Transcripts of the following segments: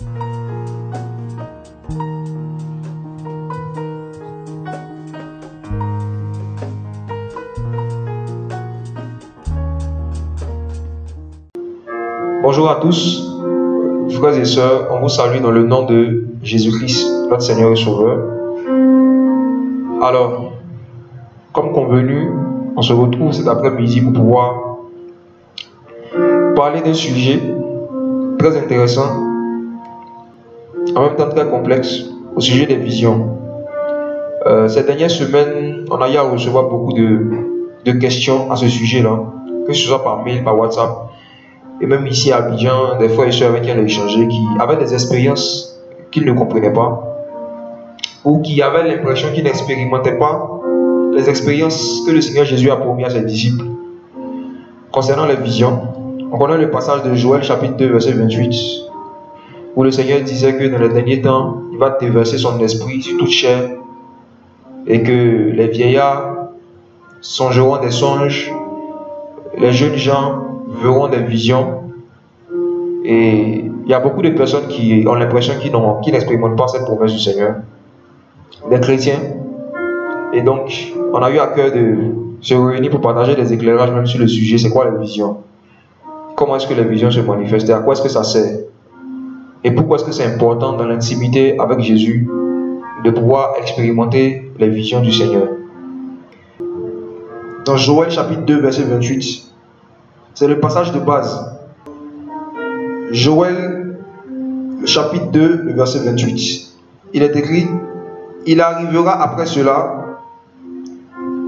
Bonjour à tous, frères et sœurs, on vous salue dans le nom de Jésus-Christ, notre Seigneur et Sauveur. Alors, comme convenu, on se retrouve cet après-midi pour pouvoir parler d'un sujet très intéressant, en même temps très complexe, au sujet des visions. Ces dernières semaines, on a eu à recevoir beaucoup de questions à ce sujet-là, que ce soit par mail, par WhatsApp, et même ici à Abidjan, des frères et sœurs avec qui on a échangé, qui avaient des expériences qu'ils ne comprenaient pas, ou qui avaient l'impression qu'ils n'expérimentaient pas les expériences que le Seigneur Jésus a promis à ses disciples. Concernant les visions, on connaît le passage de Joël chapitre 2 verset 28, où le Seigneur disait que dans les derniers temps, il va déverser son esprit sur toute chair, et que les vieillards songeront des songes, les jeunes gens verront des visions. Et il y a beaucoup de personnes qui ont l'impression qu'ils n'expérimentent pas cette promesse du Seigneur, des chrétiens. Et donc on a eu à cœur de se réunir pour partager des éclairages même sur le sujet. C'est quoi les visions, comment est-ce que les visions se manifestent, à quoi est-ce que ça sert, et pourquoi est-ce que c'est important dans l'intimité avec Jésus de pouvoir expérimenter les visions du Seigneur. Dans Joël chapitre 2 verset 28, c'est le passage de base. Joël chapitre 2 le verset 28, il est écrit: il arrivera après cela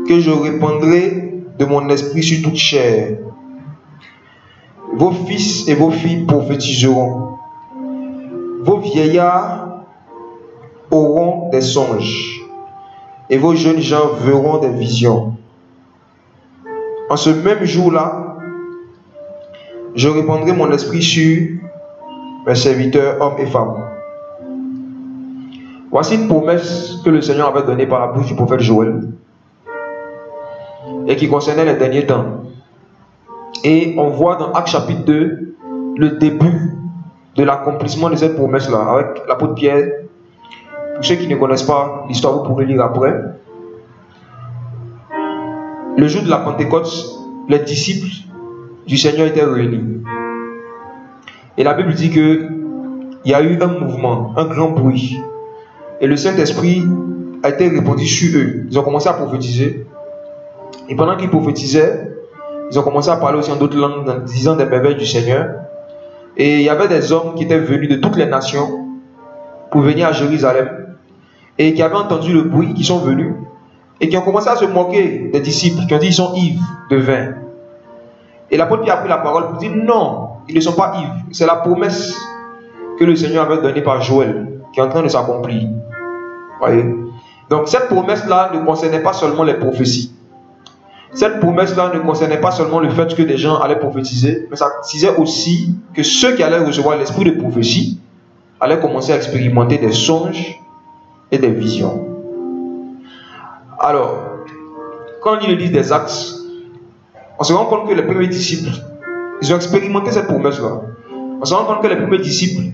que je répandrai de mon esprit sur toute chair. Vos fils et vos filles prophétiseront, vos vieillards auront des songes, et vos jeunes gens verront des visions. En ce même jour-là, je répandrai mon esprit sur mes serviteurs, hommes et femmes. Voici une promesse que le Seigneur avait donnée par la bouche du prophète Joël et qui concernait les derniers temps. Et on voit dans Actes chapitre 2 le début de l'accomplissement de cette promesse-là avec l'apôtre Pierre. Pour ceux qui ne connaissent pas l'histoire, vous pourrez lire après. Le jour de la Pentecôte, les disciples du Seigneur étaient réunis. Et la Bible dit qu'il y a eu un mouvement, un grand bruit. Et le Saint-Esprit a été répandu sur eux. Ils ont commencé à prophétiser. Et pendant qu'ils prophétisaient, ils ont commencé à parler aussi en d'autres langues, en disant des merveilles du Seigneur. Et il y avait des hommes qui étaient venus de toutes les nations pour venir à Jérusalem. Et qui avaient entendu le bruit, qui sont venus. Et qui ont commencé à se moquer des disciples, qui ont dit qu'ils sont ivres de vin. Et l'apôtre Pierre a pris la parole pour dire non, ils ne sont pas ivres. C'est la promesse que le Seigneur avait donnée par Joël qui est en train de s'accomplir. Voyez? Donc cette promesse-là ne concernait pas seulement les prophéties. Cette promesse-là ne concernait pas seulement le fait que des gens allaient prophétiser, mais ça disait aussi que ceux qui allaient recevoir l'esprit de prophétie allaient commencer à expérimenter des songes et des visions. Alors, quand on lit le livre des Actes, on se rend compte que les premiers disciples, ils ont expérimenté cette promesse-là. On se rend compte que les premiers disciples,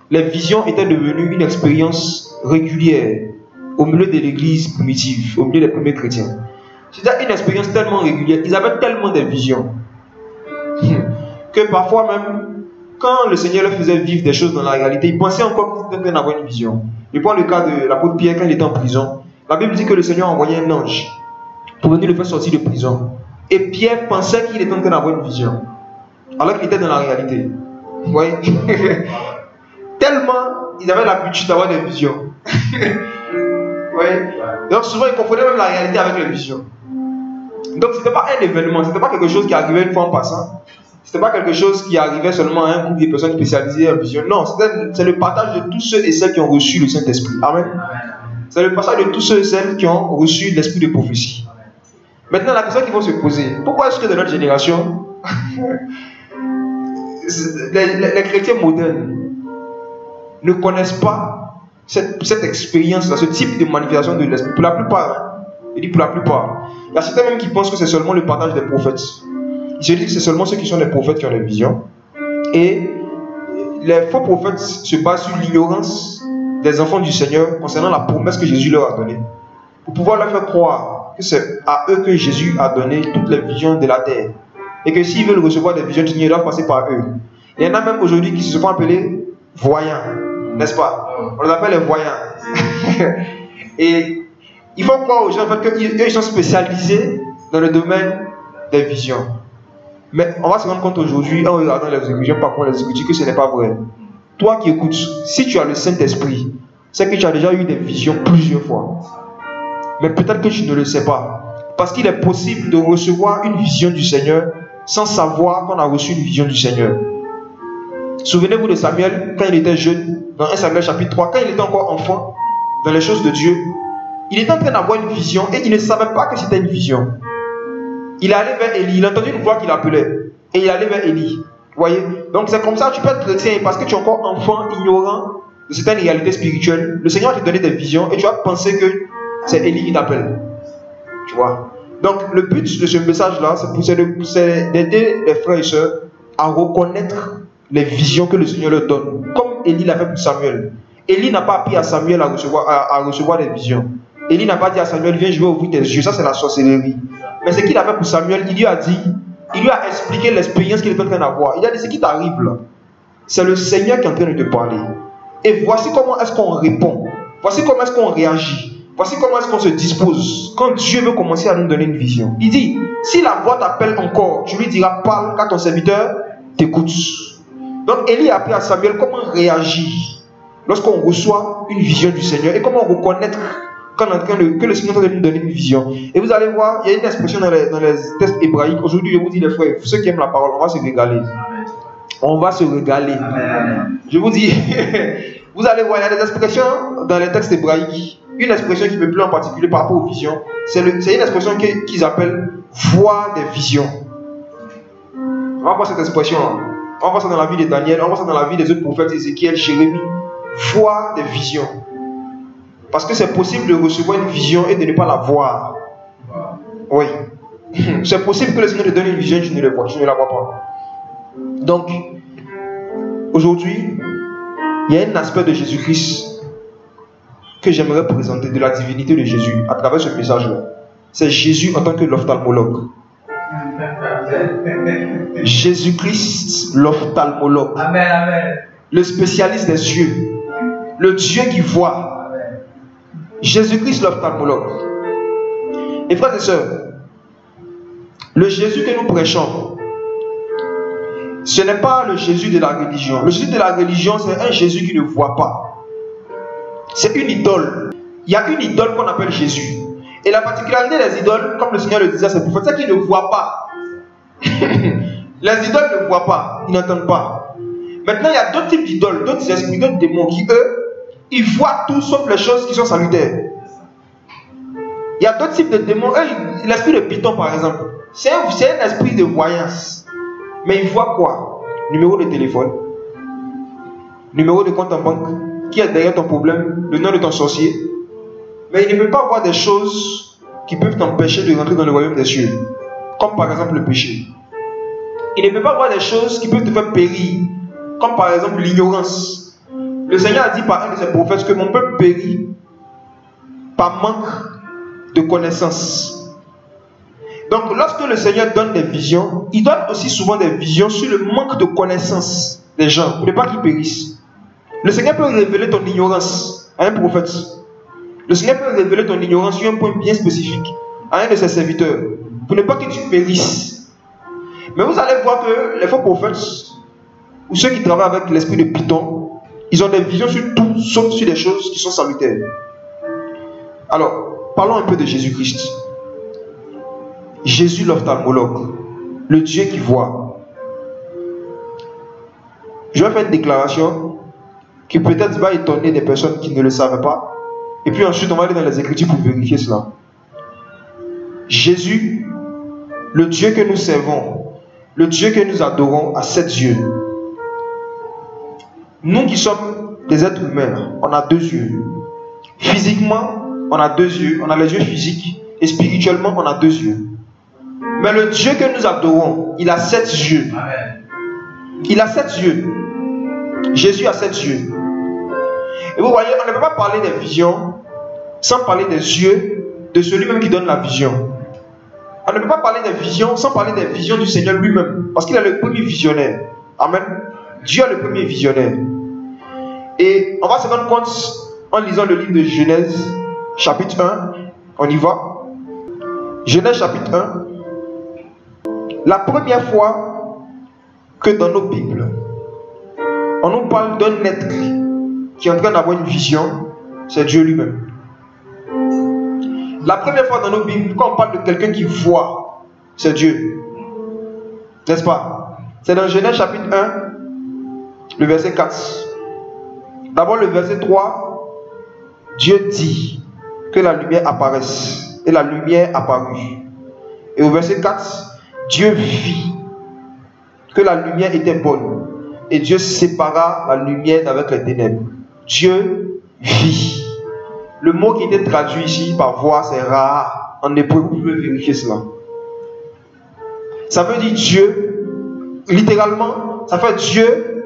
les visions étaient devenues une expérience régulière au milieu de l'église primitive, au milieu des premiers chrétiens. C'était une expérience tellement régulière, ils avaient tellement de visions, que parfois même, quand le Seigneur leur faisait vivre des choses dans la réalité, ils pensaient encore qu'ils étaient en train d'avoir une vision. Je prends le cas de l'apôtre Pierre quand il était en prison. La Bible dit que le Seigneur a envoyé un ange pour venir le faire sortir de prison. Et Pierre pensait qu'il était en train d'avoir une vision, alors qu'il était dans la réalité. Vous voyez? Tellement ils avaient l'habitude d'avoir des visions. Vous voyez? Donc souvent ils confondaient même la réalité avec les visions. Donc ce n'était pas un événement, ce n'était pas quelque chose qui arrivait une fois en passant. Ce n'était pas quelque chose qui arrivait seulement à un groupe de personnes spécialisées en vision. Non, c'est le partage de tous ceux et celles qui ont reçu le Saint-Esprit. Amen. C'est le partage de tous ceux et celles qui ont reçu l'esprit de prophétie. Maintenant, la question qu'ils vont se poser, pourquoi est-ce que dans notre génération, les chrétiens modernes ne connaissent pas cette expérience-là, ce type de manifestation de l'esprit? Pour la plupart, il dit pour la plupart. Il y a certains même qui pensent que c'est seulement le partage des prophètes. Ils se disent que c'est seulement ceux qui sont des prophètes qui ont des visions. Et les faux prophètes se basent sur l'ignorance des enfants du Seigneur concernant la promesse que Jésus leur a donnée, pour pouvoir leur faire croire que c'est à eux que Jésus a donné toutes les visions de la terre, et que s'ils veulent recevoir des visions divines, ils doivent passer par eux. Il y en a même aujourd'hui qui se font appeler voyants, n'est-ce pas? On les appelle les voyants. Et il faut croire aux gens en fait, qu'ils sont spécialisés dans le domaine des visions. Mais on va se rendre compte aujourd'hui, en regardant les Écritures, par contre les Écritures, que ce n'est pas vrai. Toi qui écoutes, si tu as le Saint-Esprit, c'est que tu as déjà eu des visions plusieurs fois. Mais peut-être que tu ne le sais pas. Parce qu'il est possible de recevoir une vision du Seigneur sans savoir qu'on a reçu une vision du Seigneur. Souvenez-vous de Samuel, quand il était jeune, dans 1 Samuel chapitre 3, quand il était encore enfant, dans les choses de Dieu, il était en train d'avoir une vision et il ne savait pas que c'était une vision. Il est allé vers Élie, il a entendu une voix qui l'appelait. Et il est allé vers Élie. Vous voyez? Donc c'est comme ça que tu peux être chrétien parce que tu es encore enfant, ignorant de certaines réalités spirituelles. Le Seigneur va te donner des visions et tu vas penser que c'est Élie qui t'appelle. Tu vois? Donc le but de ce message-là, c'est d'aider les frères et sœurs à reconnaître les visions que le Seigneur leur donne. Comme Élie l'a fait pour Samuel. Élie n'a pas appris à Samuel à recevoir des visions. Élie n'a pas dit à Samuel, viens, je vais ouvrir tes yeux. Ça, c'est la sorcellerie. Mais ce qu'il a fait pour Samuel, il lui a dit, il lui a expliqué l'expérience qu'il est en train d'avoir. Il a dit, ce qui t'arrive là, c'est le Seigneur qui est en train de te parler. Et voici comment est-ce qu'on répond. Voici comment est-ce qu'on réagit. Voici comment est-ce qu'on se dispose quand Dieu veut commencer à nous donner une vision. Il dit, si la voix t'appelle encore, tu lui diras, parle, car ton serviteur t'écoute. Donc Élie a appris à Samuel comment réagir lorsqu'on reçoit une vision du Seigneur et comment reconnaître que le Seigneur est en train de nous donner une vision. Et vous allez voir, il y a une expression dans les textes hébraïques. Aujourd'hui, je vous dis les frères, ceux qui aiment la parole, on va se régaler. On va se régaler. Je vous dis, vous allez voir, il y a des expressions dans les textes hébraïques. Une expression qui me plaît en particulier par rapport aux visions, c'est une expression qu'ils appellent voix des visions. On va voir cette expression. On va voir ça dans la vie de Daniel, on va voir ça dans la vie des autres prophètes, Ézéchiel, Jérémie. Voix des visions. Parce que c'est possible de recevoir une vision et de ne pas la voir. Oui. C'est possible que le Seigneur te donne une vision et tu ne la vois pas. Donc, aujourd'hui, il y a un aspect de Jésus-Christ que j'aimerais présenter, de la divinité de Jésus, à travers ce message-là. C'est Jésus en tant que l'ophtalmologue. Jésus-Christ, l'ophtalmologue. Amen, amen. Le spécialiste des yeux. Le Dieu qui voit. Jésus-Christ, l'ophtalmologue. Et frères et sœurs, le Jésus que nous prêchons, ce n'est pas le Jésus de la religion. Le Jésus de la religion, c'est un Jésus qui ne voit pas. C'est une idole. Il y a une idole qu'on appelle Jésus. Et la particularité des idoles, comme le Seigneur le disait à ses prophètes, c'est qu'ils ne voient pas. Les idoles ne voient pas, ils n'entendent pas. Maintenant, il y a d'autres types d'idoles, d'autres esprits, d'autres démons qui, eux, ils voient tout sauf les choses qui sont salutaires. Il y a d'autres types de démons. L'esprit de Python, par exemple, c'est un esprit de voyance. Mais il voit quoi? Numéro de téléphone, numéro de compte en banque, qui est derrière ton problème, le nom de ton sorcier. Mais il ne peut pas voir des choses qui peuvent t'empêcher de rentrer dans le royaume des cieux. Comme par exemple le péché. Il ne peut pas voir des choses qui peuvent te faire périr. Comme par exemple l'ignorance. Le Seigneur a dit par un de ses prophètes que mon peuple périt par manque de connaissance. Donc lorsque le Seigneur donne des visions, il donne aussi souvent des visions sur le manque de connaissance des gens, pour ne pas qu'ils périssent. Le Seigneur peut révéler ton ignorance à un prophète. Le Seigneur peut révéler ton ignorance sur un point bien spécifique à un de ses serviteurs, pour ne pas que tu périsses. Mais vous allez voir que les faux prophètes, ou ceux qui travaillent avec l'esprit de Python, ils ont des visions sur tout, sauf sur des choses qui sont salutaires. Alors, parlons un peu de Jésus-Christ. Jésus l'ophtalmologue, le Dieu qui voit. Je vais faire une déclaration qui peut-être va étonner des personnes qui ne le savaient pas. Et puis ensuite, on va aller dans les Écritures pour vérifier cela. Jésus, le Dieu que nous servons, le Dieu que nous adorons, a 7 yeux. Nous qui sommes des êtres humains, on a 2 yeux. Physiquement, on a 2 yeux. On a les yeux physiques. Et spirituellement, on a 2 yeux. Mais le Dieu que nous adorons, il a 7 yeux. Il a 7 yeux. Jésus a 7 yeux. Et vous voyez, on ne peut pas parler des visions sans parler des yeux de celui-même qui donne la vision. On ne peut pas parler des visions sans parler des visions du Seigneur lui-même. Parce qu'il est le premier visionnaire. Amen. Dieu est le premier visionnaire. Et on va se rendre compte en lisant le livre de Genèse, chapitre 1. On y va. Genèse, chapitre 1. La première fois que dans nos Bibles, on nous parle d'un être qui est en train d'avoir une vision, c'est Dieu lui-même. La première fois dans nos Bibles, quand on parle de quelqu'un qui voit, c'est Dieu. N'est-ce pas? C'est dans Genèse chapitre 1, le verset 4. D'abord le verset 3, Dieu dit que la lumière apparaisse. Et la lumière apparut. Et au verset 4, Dieu vit que la lumière était bonne. Et Dieu sépara la lumière d'avec les ténèbres. Dieu vit. Le mot qui était traduit ici par voir, c'est Ra. En hébreu, vous pouvez vérifier cela. Ça veut dire Dieu, littéralement, ça fait Dieu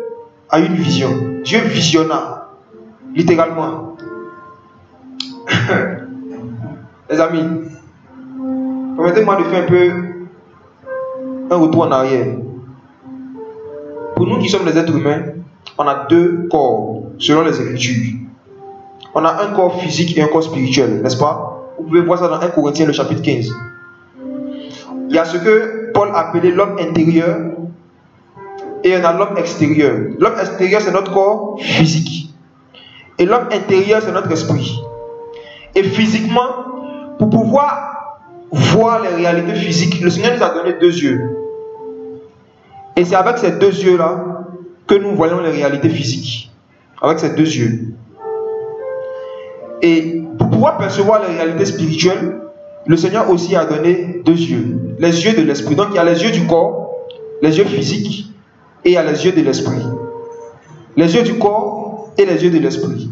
a une vision. Dieu visionna. Littéralement. Les amis, permettez-moi de faire un peu un retour en arrière. Pour nous qui sommes des êtres humains, on a deux corps selon les Écritures. On a un corps physique et un corps spirituel, n'est-ce pas? Vous pouvez voir ça dans 1 Corinthiens, le chapitre 15. Il y a ce que Paul appelait l'homme intérieur et il y en a l'homme extérieur. L'homme extérieur, c'est notre corps physique. Et l'homme intérieur, c'est notre esprit. Et physiquement, pour pouvoir voir les réalités physiques, le Seigneur nous a donné 2 yeux. Et c'est avec ces 2 yeux-là que nous voyons les réalités physiques. Avec ces 2 yeux. Et pour pouvoir percevoir les réalités spirituelles, le Seigneur aussi a donné 2 yeux. Les yeux de l'esprit. Donc il y a les yeux du corps, les yeux physiques, et il y a les yeux de l'esprit. Les yeux du corps et les yeux de l'esprit.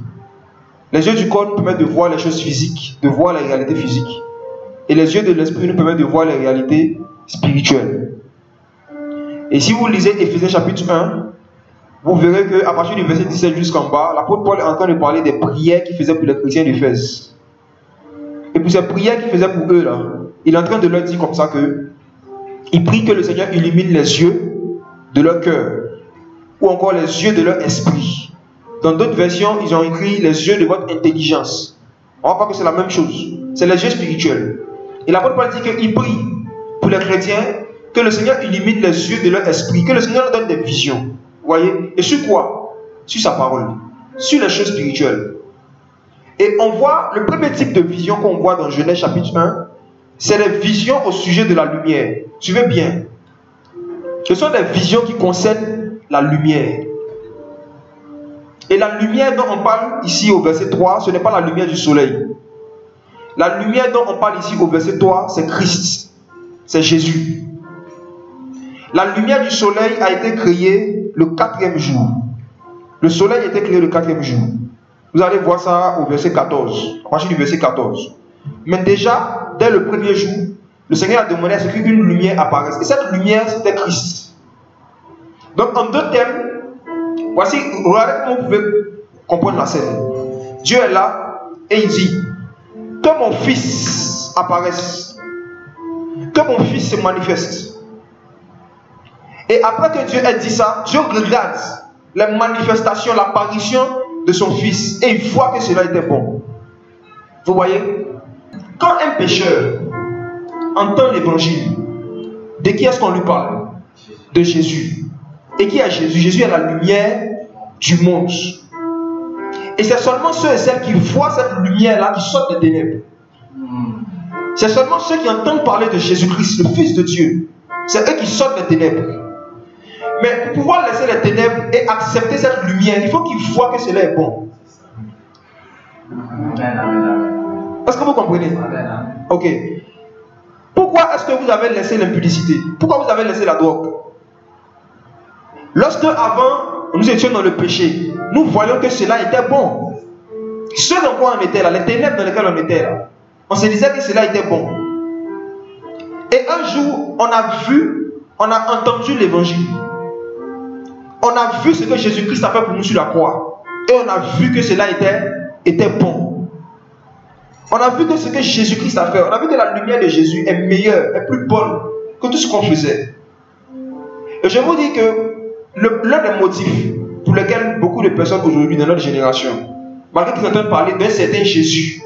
Les yeux du corps nous permettent de voir les choses physiques, de voir les réalités physiques. Et les yeux de l'esprit nous permettent de voir les réalités spirituelles. Et si vous lisez Éphésiens chapitre 1, vous verrez qu'à partir du verset 17 jusqu'en bas, l'apôtre Paul est en train de parler des prières qu'il faisait pour les chrétiens d'Éphèse. Et pour ces prières qu'il faisait pour eux, là, il est en train de leur dire comme ça que il prie que le Seigneur illumine les yeux de leur cœur, ou encore les yeux de leur esprit. Dans d'autres versions, ils ont écrit les yeux de votre intelligence. On va voir que c'est la même chose. C'est les yeux spirituels. Et l'apôtre Paul dit qu'il prie pour les chrétiens que le Seigneur illumine les yeux de leur esprit, que le Seigneur leur donne des visions. Vous voyez? Et sur quoi? Sur sa parole. Sur les choses spirituelles. Et on voit le premier type de vision qu'on voit dans Genèse chapitre 1, c'est les visions au sujet de la lumière. Suivez bien. Ce sont des visions qui concernent la lumière. Et la lumière dont on parle ici au verset 3, ce n'est pas la lumière du soleil. La lumière dont on parle ici au verset 3, c'est Christ. C'est Jésus. La lumière du soleil a été créée le 4e jour. Le soleil a été créé le 4e jour. Vous allez voir ça au verset 14. À partir du verset 14. Mais déjà, dès le premier jour, le Seigneur a demandé à ce qu'une lumière apparaisse. Et cette lumière, c'était Christ. Donc, en 2 termes, voici, regardez comment vous pouvez comprendre la scène. Dieu est là et il dit que mon fils apparaisse, que mon fils se manifeste. Et après que Dieu ait dit ça, Dieu regarde les manifestations, l'apparition de son fils et il voit que cela était bon. Vous voyez, quand un pécheur entend l'évangile, de qui est-ce qu'on lui parle? De Jésus. Et qui est Jésus? Jésus est la lumière du monde. Et c'est seulement ceux et celles qui voient cette lumière-là qui sortent des ténèbres. C'est seulement ceux qui entendent parler de Jésus-Christ, le Fils de Dieu. C'est eux qui sortent des ténèbres. Mais pour pouvoir laisser les ténèbres et accepter cette lumière, il faut qu'ils voient que cela est bon. Est-ce que vous comprenez? Ok. Pourquoi est-ce que vous avez laissé l'impudicité? Pourquoi vous avez laissé la drogue? Lorsque avant nous étions dans le péché, nous voyons que cela était bon. Ce dans quoi on était là, les ténèbres dans lesquelles on était là, on se disait que cela était bon. Et un jour, on a vu, on a entendu l'évangile. on a vu ce que Jésus-Christ a fait pour nous sur la croix. Et on a vu que cela était bon. On a vu que ce que Jésus-Christ a fait, on a vu que la lumière de Jésus est meilleure, est plus bonne que tout ce qu'on faisait. Et je vous dis que l'un des motifs pour lesquels beaucoup de personnes aujourd'hui dans notre génération, malgré qu'ils entendent parler d'un certain Jésus,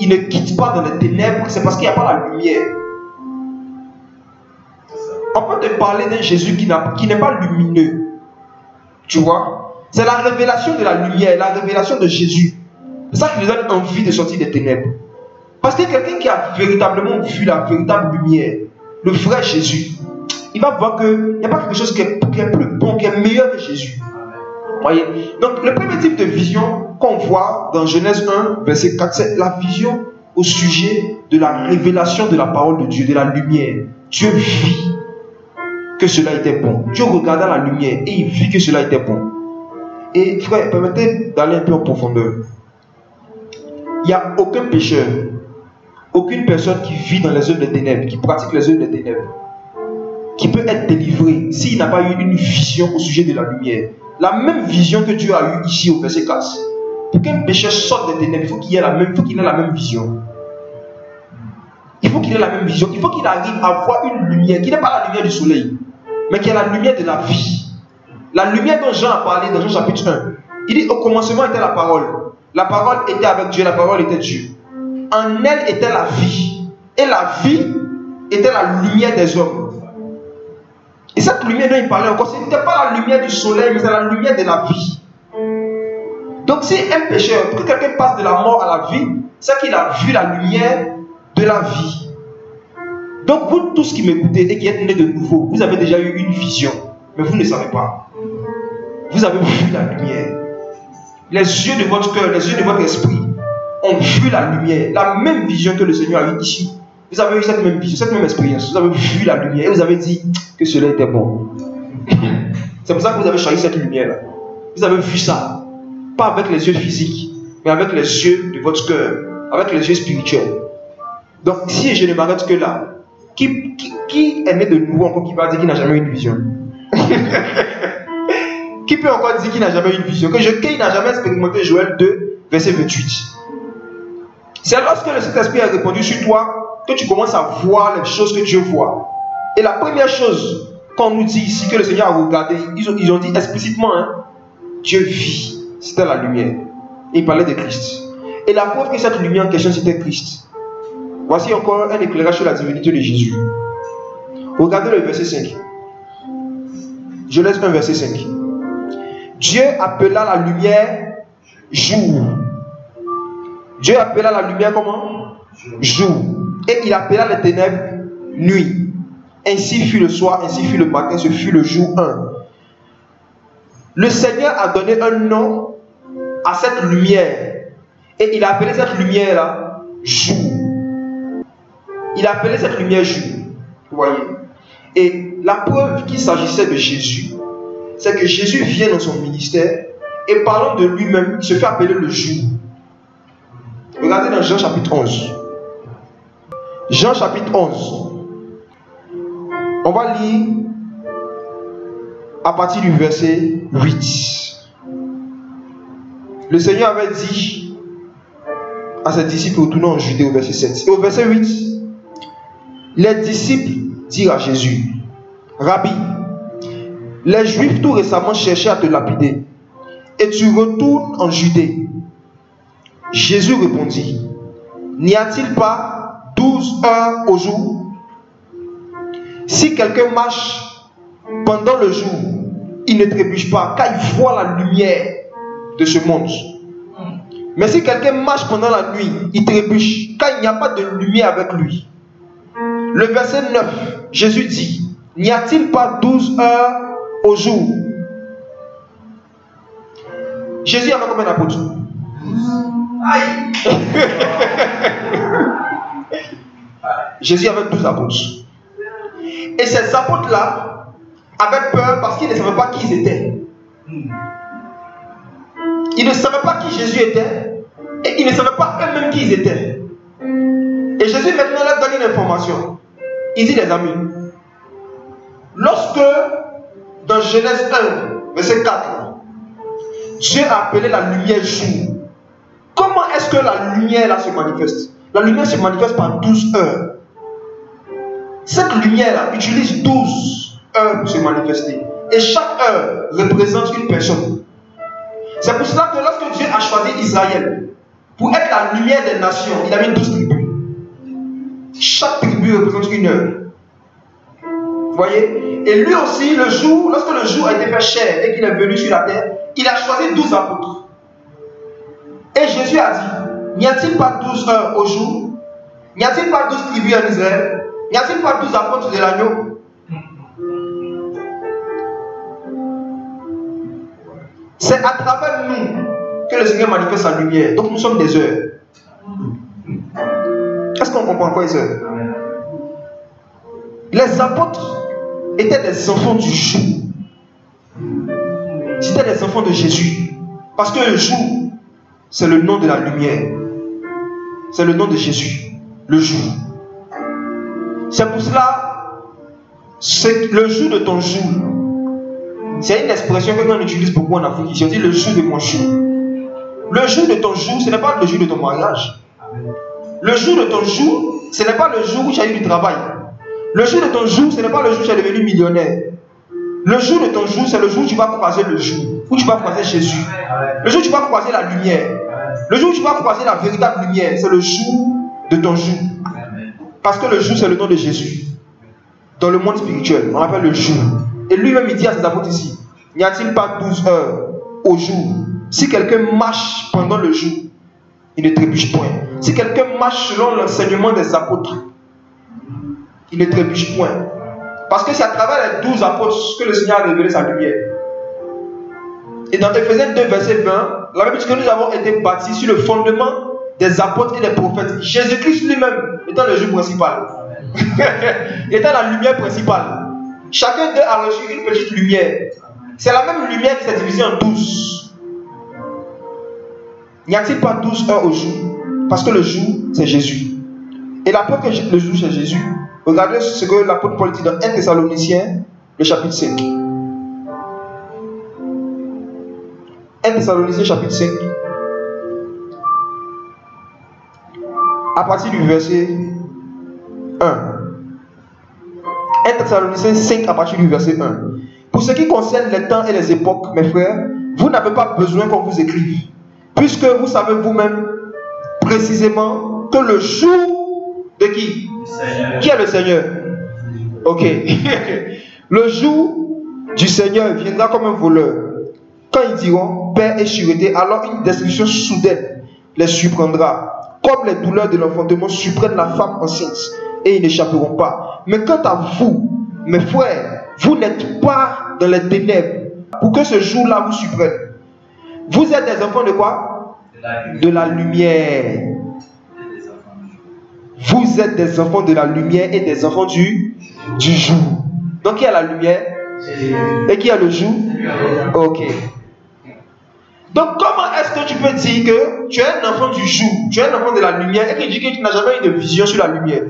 ils ne quittent pas dans les ténèbres, c'est parce qu'il n'y a pas la lumière. On peut te parler d'un Jésus qui n'est pas lumineux. Tu vois? C'est la révélation de la lumière, la révélation de Jésus. C'est ça qui nous donne envie de sortir des ténèbres. Parce que quelqu'un qui a véritablement vu la véritable lumière, le vrai Jésus, il va voir qu'il n'y a pas quelque chose qui est plus bon, qui est meilleur que Jésus. Voyez? Donc, le premier type de vision qu'on voit dans Genèse 1, verset 4, c'est la vision au sujet de la révélation de la parole de Dieu, de la lumière. Dieu vit que cela était bon. Dieu regarda la lumière et il vit que cela était bon. Et frère, permettez d'aller un peu en profondeur. Il n'y a aucun pécheur, aucune personne qui vit dans les œuvres des ténèbres, qui pratique les œuvres des ténèbres, qui peut être délivré s'il n'a pas eu une vision au sujet de la lumière. La même vision que Dieu a eue ici au verset 4. Pour qu'un pécheur sorte des ténèbres, il faut qu'il ait la même vision. Il faut qu'il ait la même vision. Il faut qu'il arrive à voir une lumière qui n'est pas la lumière du soleil, mais qui est la lumière de la vie. La lumière dont Jean a parlé dans Jean chapitre 1. Il dit au commencement était la parole. La parole était avec Dieu, la parole était Dieu. En elle était la vie. Et la vie était la lumière des hommes. Et cette lumière dont il parlait encore, ce n'était pas la lumière du soleil, mais c'est la lumière de la vie. Donc si un pécheur, pour que quelqu'un passe de la mort à la vie, c'est qu'il a vu la lumière de la vie. Donc vous tous qui m'écoutez et qui êtes nés de nouveau, vous avez déjà eu une vision, mais vous ne savez pas. Vous avez vu la lumière. Les yeux de votre cœur, les yeux de votre esprit ont vu la lumière, la même vision que le Seigneur a eu ici. Vous avez eu cette même vision, cette même expérience. Vous avez vu la lumière et vous avez dit que cela était bon. C'est pour ça que vous avez choisi cette lumière-là. Vous avez vu ça. Pas avec les yeux physiques, mais avec les yeux de votre cœur, avec les yeux spirituels. Donc, si je ne m'arrête que là, qui est né de nouveau encore qui va dire qu'il n'a jamais eu une vision? Qui peut encore dire qu'il n'a jamais eu une vision? Qu'il n'a jamais expérimenté Joël 2, verset 28. C'est lorsque le Saint-Esprit a répondu sur toi que tu commences à voir les choses que Dieu voit. Et la première chose qu'on nous dit ici, que le Seigneur a regardé, ils ont dit explicitement, hein, Dieu vit. C'était la lumière. Et il parlait de Christ. Et la preuve que cette lumière en question, c'était Christ. Voici encore un éclairage sur la divinité de Jésus. Regardez le verset 5. Je laisse un verset 5. Dieu appela la lumière jour. Dieu appela la lumière comment? Jour. Et il appela les ténèbres nuit. Ainsi fut le soir, ainsi fut le matin, ce fut le jour 1. Le Seigneur a donné un nom à cette lumière. Et il a appelé cette lumière-là jour. Il a appelé cette lumière jour. Vous voyez? Et la preuve qu'il s'agissait de Jésus, c'est que Jésus vient dans son ministère et parlant de lui-même, il se fait appeler le jour. Regardez dans Jean chapitre 11. Jean chapitre 11. On va lire à partir du verset 8. Le Seigneur avait dit à ses disciples retournant en Judée au verset 7. Et au verset 8, les disciples dirent à Jésus, Rabbi, les Juifs tout récemment cherchaient à te lapider, et tu retournes en Judée. Jésus répondit, n'y a-t-il pas 12 heures au jour? Si quelqu'un marche pendant le jour, il ne trébuche pas, car il voit la lumière de ce monde. Mais si quelqu'un marche pendant la nuit, il trébuche, car il n'y a pas de lumière avec lui. Le verset 9, Jésus dit, n'y a-t-il pas 12 heures au jour? Jésus avait combien d'apôtres? Aïe. Jésus avait 12 apôtres. Et ces apôtres-là avaient peur parce qu'ils ne savaient pas qui ils étaient. Ils ne savaient pas qui Jésus était et ils ne savaient pas eux-mêmes qui ils étaient. Et Jésus maintenant leur donne une information. Il dit, les amis, lorsque dans Genèse verset 4. Dieu a appelé la lumière jour. Comment est-ce que la lumière là se manifeste? La lumière se manifeste par 12 heures. Cette lumière là utilise 12 heures pour se manifester. Et chaque heure représente une personne. C'est pour cela que lorsque Dieu a choisi Israël pour être la lumière des nations, il a mis 12 tribus. Chaque tribu représente une heure. Vous voyez? Et lui aussi, le jour, lorsque le jour a été fait chair et qu'il est venu sur la terre, il a choisi 12 apôtres. Et Jésus a dit, n'y a-t-il pas 12 heures au jour? N'y a-t-il pas 12 tribus en Israël? N'y a-t-il pas 12 apôtres de l'agneau? C'est à travers nous que le Seigneur manifeste sa lumière. Donc nous sommes des heures. Est-ce qu'on comprend quoi, les heures? Les apôtres étaient des enfants du jour. C'étaient des enfants de Jésus. Parce que le jour, c'est le nom de la lumière. C'est le nom de Jésus. Le jour. C'est pour cela, c'est le jour de ton jour. C'est une expression que l'on utilise beaucoup en Afrique. Ici, on dit le jour de mon jour. Le jour de ton jour, ce n'est pas le jour de ton mariage. Le jour de ton jour, ce n'est pas le jour où tu as eu du travail. Le jour de ton jour, ce n'est pas le jour où tu es devenu millionnaire. Le jour de ton jour, c'est le jour où tu vas croiser le jour, où tu vas croiser Jésus. Le jour où tu vas croiser la lumière. Le jour où tu vas croiser la véritable lumière, c'est le jour de ton jour. Parce que le jour, c'est le nom de Jésus. Dans le monde spirituel, on l'appelle le jour. Et lui-même, il dit à ses apôtres ici, n'y a-t-il pas 12 heures au jour? Si quelqu'un marche pendant le jour, il ne trébuche point. Si quelqu'un marche selon l'enseignement des apôtres, il ne trébuche point. Parce que c'est à travers les 12 apôtres que le Seigneur a révélé sa lumière. Et dans Éphésiens 2, verset 20, la Bible dit que nous avons été bâtis sur le fondement des apôtres et des prophètes. Jésus-Christ lui-même étant le jour principal. Étant la lumière principale. Chacun d'eux a reçu une petite lumière. C'est la même lumière qui s'est divisée en 12. N'y a-t-il pas 12 heures au jour? Parce que le jour, c'est Jésus. Et la preuve que le jour, c'est Jésus. Regardez ce que l'apôtre Paul dit dans 1 Thessaloniciens, le chapitre 5. 1 Thessaloniciens, chapitre 5. À partir du verset 1. 1 Thessaloniciens 5 à partir du verset 1. Pour ce qui concerne les temps et les époques, mes frères, vous n'avez pas besoin qu'on vous écrive, puisque vous savez vous-même précisément que le jour de qui? Qui est le Seigneur? Ok. Le jour du Seigneur viendra comme un voleur. Quand ils diront paix et sûreté, alors une destruction soudaine les surprendra, comme les douleurs de l'enfantement surprennent la femme enceinte, et ils n'échapperont pas. Mais quant à vous, mes frères, vous n'êtes pas dans les ténèbres pour que ce jour-là vous surprenne. Vous êtes des enfants de quoi? De la lumière. Vous êtes des enfants de la lumière et des enfants du jour. Donc qui a la lumière? Et qui a le jour? Ok. Donc comment est-ce que tu peux dire que tu es un enfant du jour, tu es un enfant de la lumière, et que tu dis que tu n'as jamais eu de vision sur la lumière?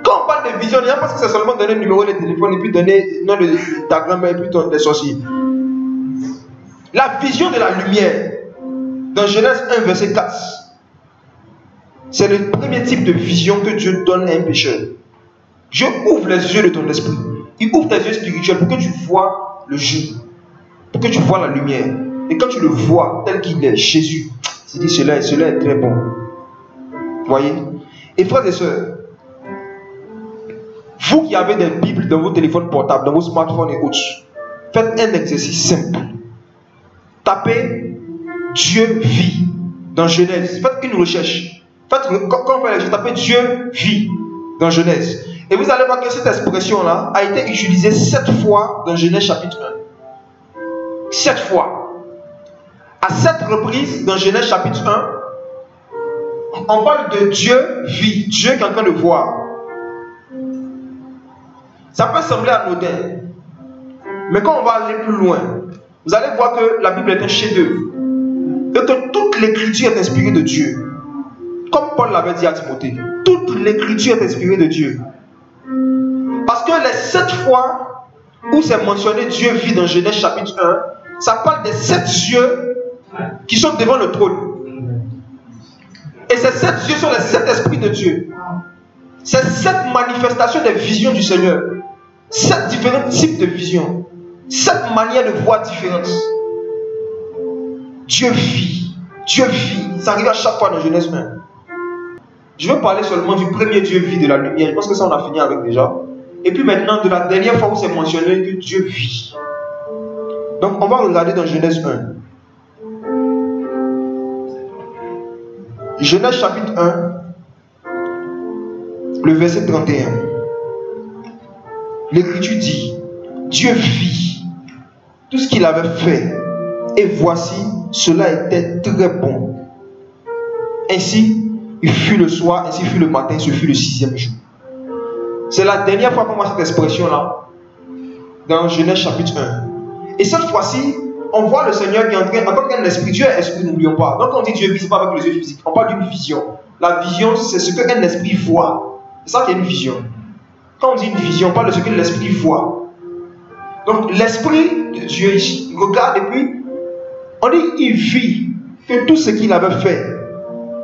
Quand on parle de vision, il n'y a pas que c'est seulement donner le numéro de téléphone et puis donner le nom de ta grand-mère et puis des sorciers. La vision de la lumière, dans Genèse 1, verset 4, c'est le premier type de vision que Dieu donne à un pécheur. Dieu ouvre les yeux de ton esprit. Il ouvre tes yeux spirituels pour que tu vois le jour, pour que tu vois la lumière. Et quand tu le vois tel qu'il est, Jésus, tu dis cela est très bon. Voyez? Et frères et sœurs, vous qui avez des Bibles dans vos téléphones portables, dans vos smartphones et autres, faites un exercice simple. Tapez Dieu vit dans Genèse. Faites une recherche. Quand on fait la recherche, tapez Dieu vit dans Genèse. Et vous allez voir que cette expression-là a été utilisée 7 fois dans Genèse chapitre 1. 7 fois. À 7 reprises dans Genèse chapitre 1, on parle de Dieu vit. Dieu qui est en train de voir. Ça peut sembler anodin. Mais quand on va aller plus loin, vous allez voir que la Bible est un chef-d'œuvre. Et que toute l'écriture est inspirée de Dieu. Comme Paul l'avait dit à Timothée, toute l'écriture est inspirée de Dieu. Parce Parce que les 7 fois où c'est mentionné Dieu vit dans Genèse chapitre 1, ça parle des 7 yeux qui sont devant le trône. Et ces 7 yeux sont les 7 esprits de Dieu. C'est 7 manifestations des visions du Seigneur. 7 différents types de visions. 7 manières de voir différentes. Dieu vit. Dieu vit. Ça arrive à chaque fois dans Genèse 1. Je veux parler seulement du premier Dieu vit de la lumière. Je pense que ça on a fini avec déjà. Et puis maintenant de la dernière fois où c'est mentionné que Dieu vit. Donc on va regarder dans Genèse 1. Genèse chapitre 1, le verset 31. L'Écriture dit, Dieu vit tout ce qu'il avait fait, et voici, cela était très bon. Ainsi, il fut le soir, ainsi fut le matin, ce fut le 6e jour. C'est la dernière fois qu'on voit cette expression-là, dans Genèse chapitre 1. Et cette fois-ci, on voit le Seigneur qui est en train, encore qu'un esprit, Dieu est esprit, n'oublions pas. Donc on dit Dieu vit, ce n'est pas avec les yeux physiques, on parle d'une vision. La vision, c'est ce qu'un esprit voit. C'est ça qui est une vision. Quand on dit une vision, on parle de ce que l'esprit voit. Donc l'esprit de Dieu ici, il regarde et puis, on dit il vit que tout ce qu'il avait fait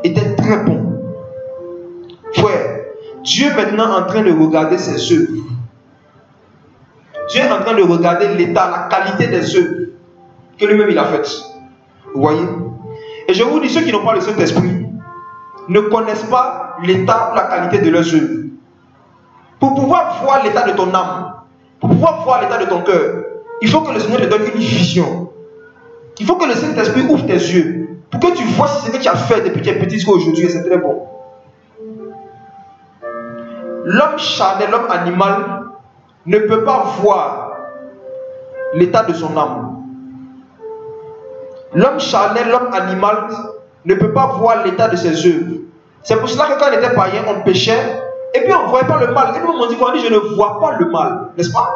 était très bon. Frère, Dieu est maintenant en train de regarder ses œuvres. Dieu est en train de regarder l'état, la qualité des œuvres que lui-même il a faites. Vous voyez? Et je vous dis, ceux qui n'ont pas le Saint-Esprit ne connaissent pas l'état ou la qualité de leurs œuvres. Pour pouvoir voir l'état de ton âme, pour pouvoir voir l'état de ton cœur, il faut que le Seigneur te donne une vision. Il faut que le Saint-Esprit ouvre tes yeux pour que tu vois si ce que tu as fait depuis que tu es petit jusqu'à aujourd'hui, c'est très bon. L'homme charnel, l'homme animal ne peut pas voir l'état de son âme. L'homme charnel, l'homme animal ne peut pas voir l'état de ses œuvres. C'est pour cela que quand on était païen, on péchait et puis on ne voyait pas le mal. Et nous on dit, je ne vois pas le mal, n'est-ce pas?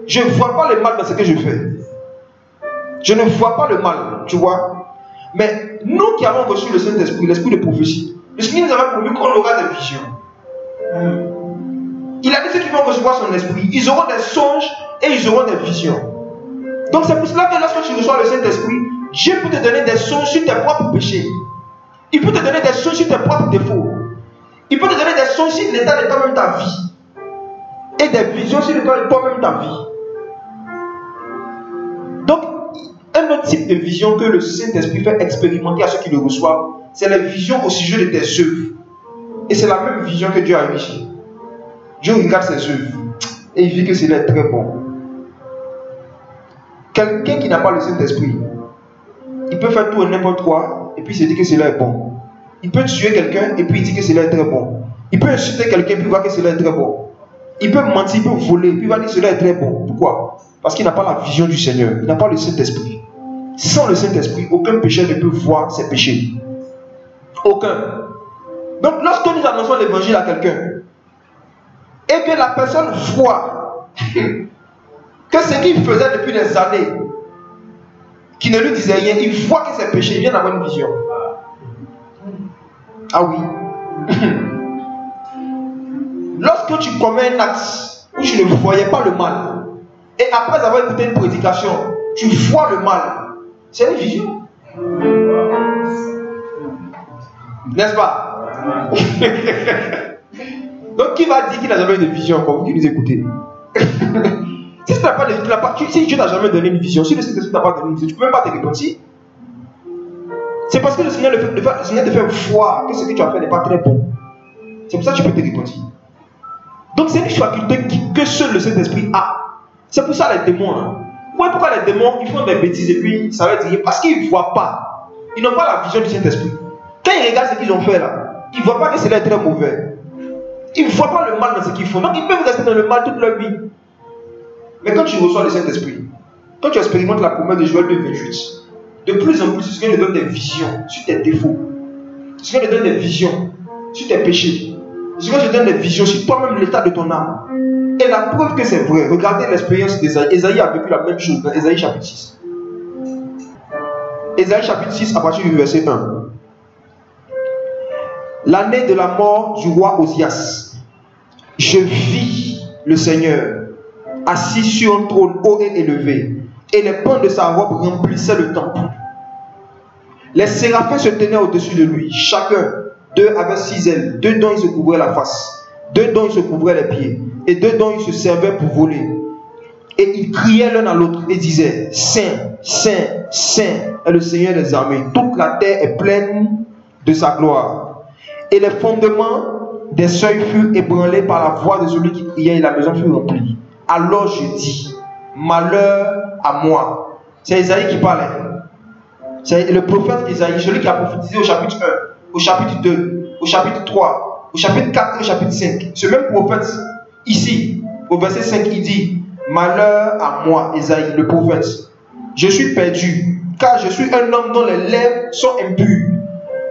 Je ne vois pas le mal dans ce que je fais. Je ne vois pas le mal, tu vois. Mais nous qui avons reçu le Saint-Esprit, l'esprit de prophétie, le Seigneur nous avait promis qu'on aura des visions. Il a dit ceux qui vont recevoir son esprit, ils auront des songes et ils auront des visions. Donc c'est pour cela que lorsque tu reçois le Saint-Esprit, Dieu peut te donner des songes sur tes propres péchés. Il peut te donner des songes sur tes propres défauts. Il peut te donner des songes sur l'état de toi-même ta vie. Et des visions sur l'état de toi-même ta vie. Donc, un autre type de vision que le Saint-Esprit fait expérimenter à ceux qui le reçoivent, c'est la vision au sujet de tes œuvres. Et c'est la même vision que Dieu a eue ici. Dieu regarde ses œuvres et il dit que c'est très bon. Quelqu'un qui n'a pas le Saint-Esprit, il peut faire tout et n'importe quoi et puis il se dit que cela est bon. Il peut tuer quelqu'un et puis il dit que cela est très bon. Il peut insulter quelqu'un et puis il voit que cela est très bon. Il peut mentir, il peut voler et puis il va dire que cela est très bon. Pourquoi? Parce qu'il n'a pas la vision du Seigneur. Il n'a pas le Saint-Esprit. Sans le Saint-Esprit, aucun pécheur ne peut voir ses péchés. Aucun. Donc lorsque nous annonçons l'évangile à quelqu'un et que la personne voit que ce qu'il faisait depuis des années, qui ne lui disait rien, il voit que ses péchés, il vient d'avoir une vision. Ah oui. Lorsque tu commets un acte où tu ne voyais pas le mal, et après avoir écouté une prédication, tu vois le mal, c'est une vision. N'est-ce pas? Donc qui va dire qu'il n'a jamais eu de vision encore, vous qui nous écoutez? Si Dieu n'a jamais donné une vision, si le Seigneur n'a pas donné une vision, tu ne peux même pas te repentir. C'est parce que le Seigneur te fait voir que ce que tu as fait n'est pas très bon. C'est pour ça que tu peux te repentir. Donc c'est une faculté que seul le Saint-Esprit a. C'est pour ça les démons. Hein. Ouais, pourquoi les démons ils font des bêtises et puis ça veut dire parce qu'ils ne voient pas. Ils n'ont pas la vision du Saint-Esprit. Quand ils regardent ce qu'ils ont fait là, ils ne voient pas que cela est très mauvais. Ils ne voient pas le mal dans ce qu'ils font. Donc ils peuvent rester dans le mal toute leur vie. Mais quand tu reçois le Saint-Esprit, quand tu expérimentes la promesse de Joël 2:28, de plus en plus, ce Seigneur te donne des visions sur tes défauts. Ce Seigneur te donne des visions sur tes péchés. Ce Seigneur te donne des visions sur toi-même, l'état de ton âme. Et la preuve que c'est vrai, regardez l'expérience d'Ésaïe. Ésaïe a vécu la même chose dans Ésaïe chapitre 6. Ésaïe chapitre 6 à partir du verset 1. L'année de la mort du roi Osias, je vis le Seigneur, assis sur un trône haut et élevé, et les pans de sa robe remplissaient le temple. Les séraphins se tenaient au-dessus de lui, chacun d'eux avait 6 ailes, 2 dont il se couvrait la face, 2 dont il se couvrait les pieds, et 2 dont il se servait pour voler. Et ils criaient l'un à l'autre et disaient: Saint, Saint, Saint est le Seigneur des armées, toute la terre est pleine de sa gloire. Et les fondements des seuils furent ébranlés par la voix de celui qui criait, et la maison fut remplie. Alors je dis: malheur à moi. C'est Isaïe qui parlait. C'est le prophète Isaïe, celui qui a prophétisé au chapitre 1, au chapitre 2, au chapitre 3, au chapitre 4 et au chapitre 5. Ce même prophète, ici, au verset 5, il dit: malheur à moi, Isaïe, le prophète. Je suis perdu, car je suis un homme dont les lèvres sont impures.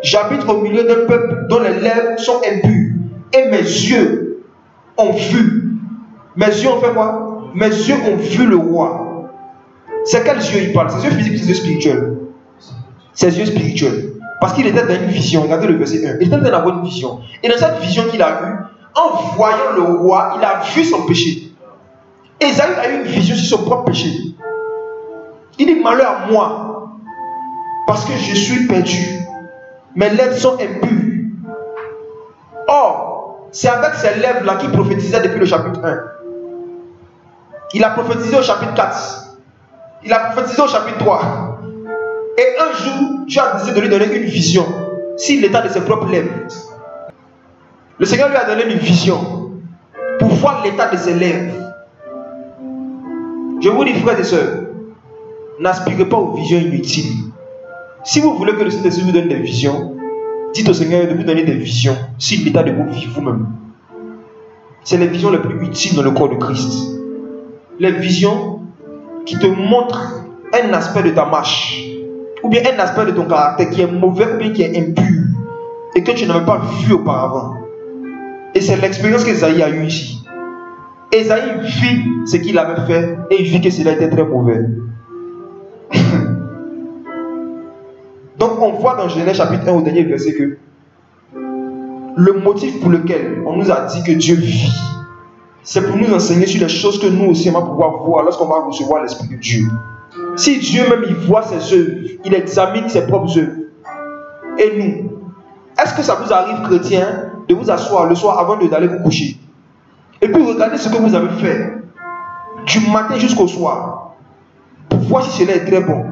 J'habite au milieu d'un peuple dont les lèvres sont impures. Et mes yeux ont vu. Mes yeux ont fait quoi? Mes yeux ont vu le roi. C'est quels yeux il parle? Ses yeux physiques ou ses yeux spirituels? Ses yeux spirituels. Parce qu'il était dans une vision. Regardez le verset 1. Il était dans une vision. Et dans cette vision qu'il a eue, en voyant le roi, il a vu son péché. Esaïe a eu une vision sur son propre péché. Il dit: malheur à moi, parce que je suis perdu. Mes lèvres sont impures. Or, c'est avec ces lèvres-là qu'il prophétisait depuis le chapitre 1. Il a prophétisé au chapitre 4. Il a prophétisé au chapitre 3. Et un jour, Dieu a décidé de lui donner une vision sur l'état de ses propres lèvres. Le Seigneur lui a donné une vision pour voir l'état de ses lèvres. Je vous dis, frères et sœurs, n'aspirez pas aux visions inutiles. Si vous voulez que le Saint-Esprit vous donne des visions, dites au Seigneur de vous donner des visions sur l'état de vos vies vous-même. C'est les visions les plus utiles dans le corps de Christ. Les visions qui te montrent un aspect de ta marche, ou bien un aspect de ton caractère qui est mauvais ou bien qui est impur, et que tu n'avais pas vu auparavant. Et c'est l'expérience qu'Esaïe a eue ici. Esaïe vit ce qu'il avait fait et il vit que cela était très mauvais. Donc on voit dans Genèse chapitre 1 au dernier verset que le motif pour lequel on nous a dit que Dieu vit, c'est pour nous enseigner sur les choses que nous aussi on va pouvoir voir lorsqu'on va recevoir l'Esprit de Dieu. Si Dieu même il voit ses œuvres, il examine ses propres œuvres. Et nous, est-ce que ça vous arrive, chrétiens, de vous asseoir le soir avant d'aller vous coucher et puis regardez ce que vous avez fait du matin jusqu'au soir pour voir si cela est très bon?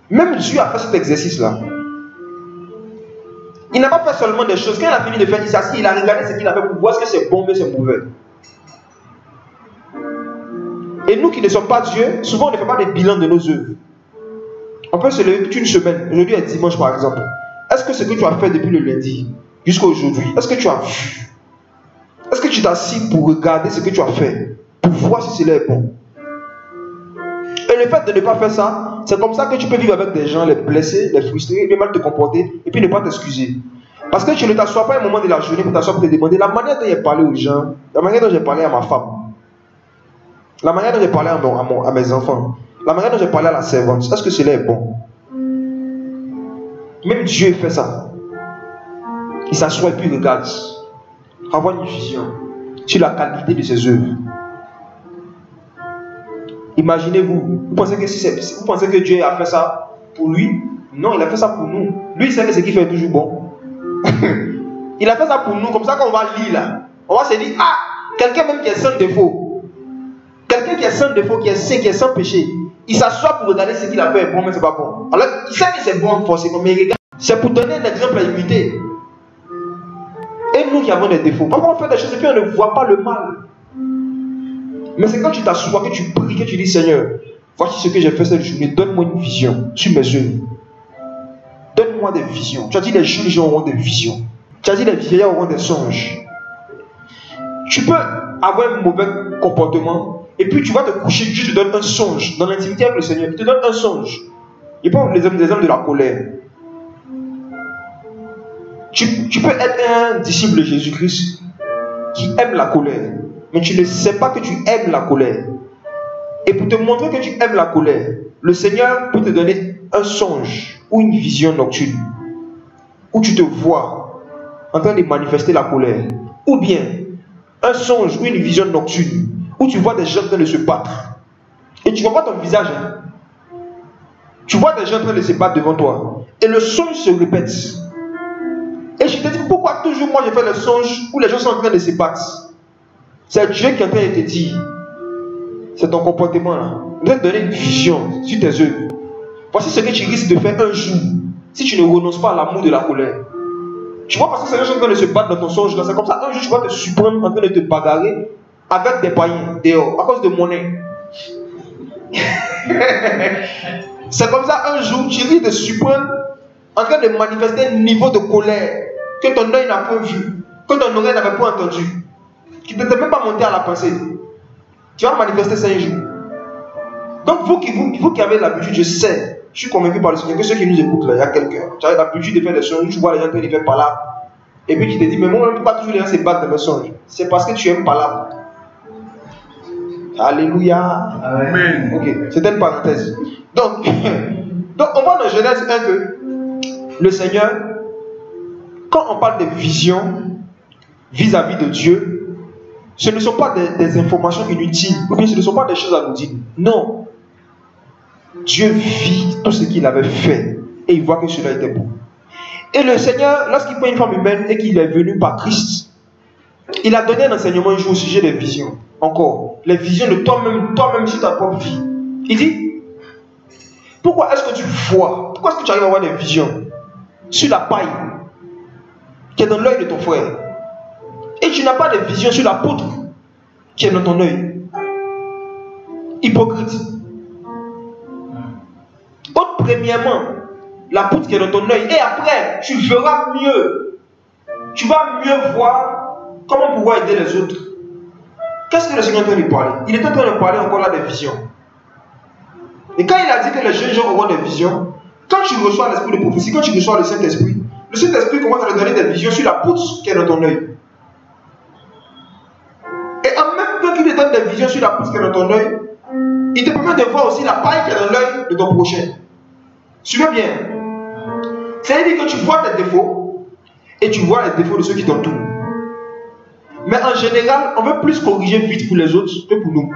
Même Dieu a fait cet exercice-là. Il n'a pas fait seulement des choses. Quand il a fini de faire, il s'est assis, il a regardé ce qu'il a fait pour voir ce que c'est bon ou c'est mauvais. Et nous qui ne sommes pas Dieu, souvent on ne fait pas des bilans de nos œuvres. On peut se lever toute une semaine. Aujourd'hui est dimanche par exemple. Est-ce que ce que tu as fait depuis le lundi jusqu'à aujourd'hui, est-ce que tu as vu? Est-ce que tu t'es assis pour regarder ce que tu as fait, pour voir si cela est bon? Et le fait de ne pas faire ça, c'est comme ça que tu peux vivre avec des gens, les blesser, les frustrer, les mal te comporter, et puis ne pas t'excuser. Parce que tu ne t'assois pas un moment de la journée pour t'asseoir pour te demander la manière dont j'ai parlé aux gens, la manière dont j'ai parlé à ma femme, la manière dont j'ai parlé à mes enfants, la manière dont j'ai parlé à la servante, est-ce que cela est bon? Même Dieu fait ça. Il s'assoit et puis il regarde. Avoir une vision sur la qualité de ses œuvres. Imaginez-vous, vous pensez que Dieu a fait ça pour lui? Non, il a fait ça pour nous. Lui, il sait que ce qu'il fait est toujours bon. Il a fait ça pour nous, comme ça qu'on va lire là. On va se dire, ah, quelqu'un même qui est sans défaut, quelqu'un qui est sans défaut, qui est saint, qui est sans péché, il s'assoit pour regarder ce qu'il a fait est bon, mais c'est pas bon. Alors, il sait que c'est bon forcément, mais il regarde. C'est pour donner un exemple à imiter. Et nous qui avons des défauts, on fait des choses et puis on ne voit pas le mal. Mais c'est quand tu t'assois, que tu pries, que tu dis Seigneur, voici ce que j'ai fait cette journée, donne-moi une vision sur mes œuvres. Donne-moi des visions. Tu as dit les jeunes gens auront des visions. Tu as dit les vieillards auront des songes. Tu peux avoir un mauvais comportement et puis tu vas te coucher, Dieu te donne un songe dans l'intimité avec le Seigneur. Il te donne un songe. Il prend des hommes de la colère. Tu peux être un disciple de Jésus-Christ qui aime la colère, mais tu ne sais pas que tu aimes la colère. Et pour te montrer que tu aimes la colère, le Seigneur peut te donner un songe ou une vision nocturne où tu te vois en train de manifester la colère. Ou bien, un songe ou une vision nocturne où tu vois des gens en train de se battre. Et tu ne vois pas ton visage. Hein. Tu vois des gens en train de se battre devant toi. Et le songe se répète. Et je te dis, pourquoi toujours moi je fais le songe où les gens sont en train de se battre? C'est Dieu qui est en train de te dire. C'est ton comportement là. Il va te donner une vision sur tes œuvres. Voici ce que tu risques de faire un jour si tu ne renonces pas à l'amour de la colère. Tu vois, parce que ces gens sont en train de se battre dans ton songe là. C'est comme ça, un jour tu vas te surprendre en train de te bagarrer avec des païens dehors à cause de monnaie. C'est comme ça, un jour tu risques de surprendre en train de manifester un niveau de colère que ton œil n'a pas vu, que ton oreille n'avait pas entendu, qui ne t'est même pas monté à la pensée. Tu vas manifester ça un jour. Donc vous qui avez l'habitude, je sais, je suis convaincu par le Seigneur que ceux qui nous écoutent là, il y a quelqu'un. Tu as l'habitude de faire des songes, tu vois les gens qui les font par là. Et puis tu te dis, mais moi, pourquoi toujours les gens se battent dans mes songes? C'est parce que tu aimes par là. Alléluia. Amen. Ok, c'était une parenthèse. Donc on voit dans Genèse 1 que le Seigneur, quand on parle de vision vis-à-vis de Dieu, ce ne sont pas des informations inutiles, ou bien ce ne sont pas des choses à nous dire. Non. Dieu vit tout ce qu'il avait fait et il voit que cela était bon. Et le Seigneur, lorsqu'il prend une femme humaine et qu'il est venu par Christ, il a donné un enseignement un jour au sujet des visions. Encore, les visions de toi-même sur ta propre vie. Il dit, pourquoi est-ce que tu vois, pourquoi est-ce que tu arrives à avoir des visions sur la paille qui est dans l'œil de ton frère et tu n'as pas de vision sur la poutre qui est dans ton œil? Hypocrite. Premièrement, la poutre qui est dans ton œil, et après, tu verras mieux. Tu vas mieux voir comment pouvoir aider les autres. Qu'est-ce que le Seigneur est en train de parler? Il est en train de parler encore là des visions. Et quand il a dit que les jeunes gens auront des visions, quand tu reçois l'esprit de prophétie, quand tu reçois le Saint-Esprit commence à te donner des visions sur la poutre qui est dans ton œil. Et en même temps qu'il te donne des visions sur la poutre qui est dans ton œil, il te permet de voir aussi la paille qui est dans l'œil de ton prochain. Suivez bien. C'est-à-dire que tu vois tes défauts et tu vois les défauts de ceux qui t'entourent. Mais en général, on veut plus corriger vite pour les autres que pour nous.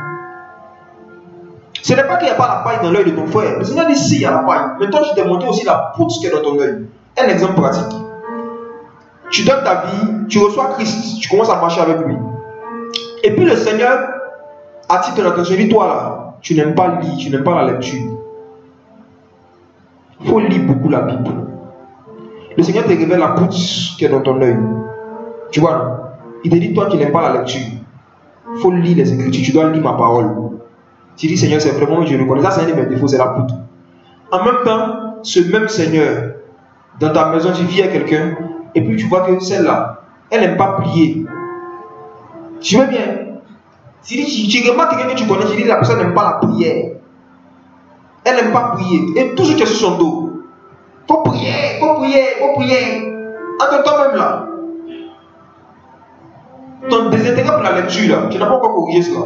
Ce n'est pas qu'il n'y a pas la paille dans l'œil de ton frère. Le Seigneur dit si, il y a la paille. Mais toi, je t'ai montré aussi la poutre qui est dans ton œil. Un exemple pratique. Tu donnes ta vie, tu reçois Christ, tu commences à marcher avec lui. Et puis le Seigneur attire ton attention. Il dit, toi là, tu n'aimes pas lire, tu n'aimes pas la lecture. Il faut lire beaucoup la Bible. Le Seigneur te révèle la poutre qui est dans ton œil. Tu vois, non? Il te dit, toi qui n'aimes pas la lecture, il faut lire les Écritures, tu dois lire ma parole. Tu dis, Seigneur, c'est vraiment, je le connais, ça c'est un de mes défauts, c'est la poutre. En même temps, ce même Seigneur, dans ta maison, tu vis avec quelqu'un, et puis tu vois que celle-là, elle n'aime pas prier. Tu vois bien? Tu remarques quelqu'un que tu connais, tu dis, la personne n'aime pas la prière. Elle n'aime pas prier. Et toujours tu es sur son dos. Faut prier, faut prier, faut prier. Entre toi-même là. Ton désintérêt pour la lecture là, tu n'as pas encore corrigé cela.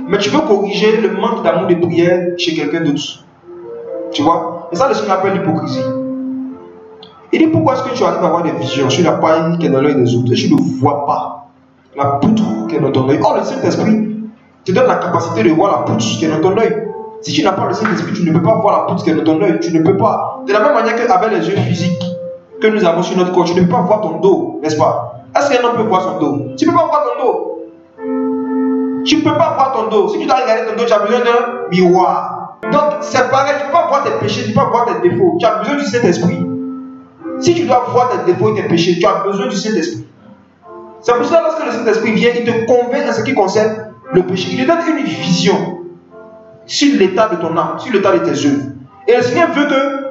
Mais tu peux corriger le manque d'amour de prière chez quelqu'un d'autre. Tu vois? Et ça, le Seigneur appelle l'hypocrisie. Il dit, pourquoi est-ce que tu arrives à avoir des visions sur la paille qui est dans l'œil des autres et tu ne vois pas la poutre qui est dans ton œil? Or, le Saint-Esprit te donne la capacité de voir la poutre qui est dans ton œil. Si tu n'as pas le Saint-Esprit, tu ne peux pas voir la poutre qui est dans ton œil. Tu ne peux pas. De la même manière qu'avec les yeux physiques que nous avons sur notre corps, tu ne peux pas voir ton dos, n'est-ce pas? Est-ce qu'un homme peut voir son dos? Tu ne peux pas voir ton dos. Tu ne peux pas voir ton dos. Si tu dois regarder ton dos, tu as besoin d'un miroir. Donc, c'est pareil, tu ne peux pas voir tes péchés, tu ne peux pas voir tes défauts. Tu as besoin du Saint-Esprit. Si tu dois voir tes défauts et tes péchés, tu as besoin du Saint-Esprit. C'est pour ça que lorsque le Saint-Esprit vient, il te convainc en ce qui concerne le péché. Il te donne une vision sur l'état de ton âme, sur l'état de tes œuvres. Et le Seigneur veut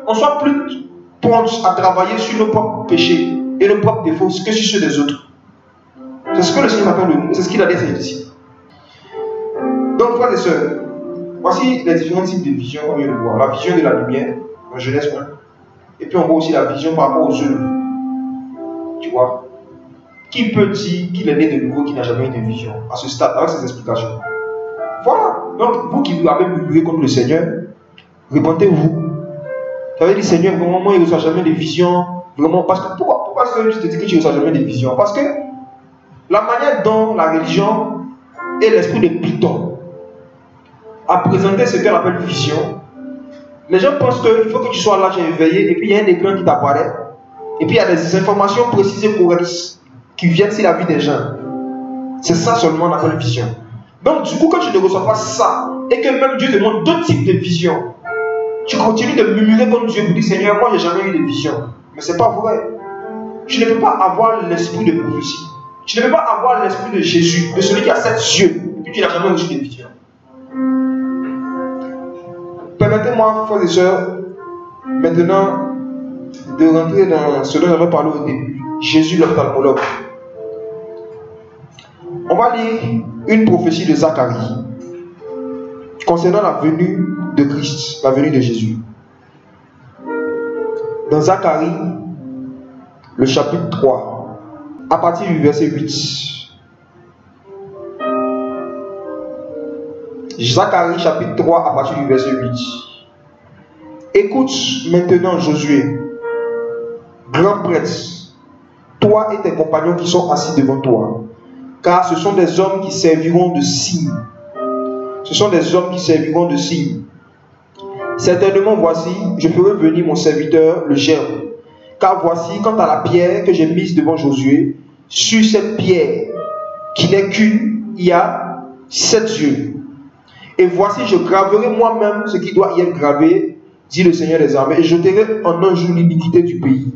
qu'on soit plus prompt à travailler sur nos propres péchés et nos propres défauts que sur ceux des autres. C'est ce que le Seigneur attend de nous, c'est ce qu'il a dit à ses disciples. Donc, frères et sœurs, voici les différents types de visions qu'on vient de voir. La vision de la lumière, en Genèse 1. Et puis on voit aussi la vision par rapport aux œuvres. Tu vois? Qui peut dire qu'il est né de nouveau, qui n'a jamais eu de vision à ce stade, avec ces explications? Voilà. Donc, vous qui avez murmuré contre le Seigneur, répondez-vous. Vous avez dit, Seigneur, vraiment, moi, il ne reçoit jamais de vision. Vraiment, parce que, pourquoi est-ce que tu te dis que tu ne reçois jamais de vision? Parce que la manière dont la religion et l'esprit de Python a présenté ce qu'elle appelle vision, les gens pensent qu'il faut que tu sois là, j'ai éveillé, et puis il y a un écran qui t'apparaît, et puis il y a des informations précises et correctes qui viennent sur la vie des gens. C'est ça seulement on appelle vision. Donc du coup, quand tu ne reçois pas ça, et que même Dieu te montre d'autres types de visions, tu continues de murmurer comme Dieu pour dire Seigneur, moi j'ai jamais eu de vision. Mais c'est pas vrai. Tu ne peux pas avoir l'esprit de prophétie. Tu ne peux pas avoir l'esprit de Jésus, de celui qui a 7 yeux, et puis tu n'as jamais reçu de vision. Permettez-moi, frères et sœurs, maintenant de rentrer dans ce dont j'avais parlé au début. Jésus l'ophtalmologue. On va lire une prophétie de Zacharie concernant la venue de Christ, la venue de Jésus. Dans Zacharie, le chapitre 3, à partir du verset 8. Zacharie, chapitre 3, à partir du verset 8. Écoute maintenant, Josué, grand prêtre, toi et tes compagnons qui sont assis devant toi, car ce sont des hommes qui serviront de signe. Ce sont des hommes qui serviront de signe. Certainement, voici, je ferai venir mon serviteur, le germe. Car voici, quant à la pierre que j'ai mise devant Josué, sur cette pierre, qui n'est qu'une, il y a 7 yeux. Et voici, je graverai moi-même ce qui doit y être gravé, dit le Seigneur des armées, et je jeterai en un jour l'iniquité du pays.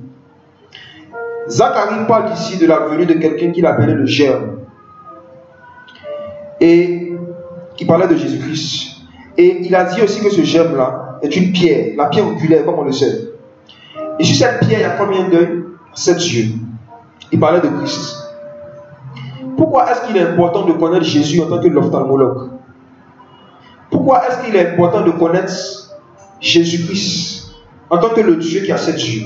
Zacharie parle ici de la venue de quelqu'un qu'il appelait le germe. Et qui parlait de Jésus-Christ. Et il a dit aussi que ce germe-là est une pierre, la pierre angulaire, comme on le sait. Et sur cette pierre, il y a combien d'œils? 7 yeux. Il parlait de Christ. Pourquoi est-ce qu'il est important de connaître Jésus en tant que l'ophtalmologue? Pourquoi est-ce qu'il est important de connaître Jésus-Christ en tant que le Dieu qui a 7 yeux?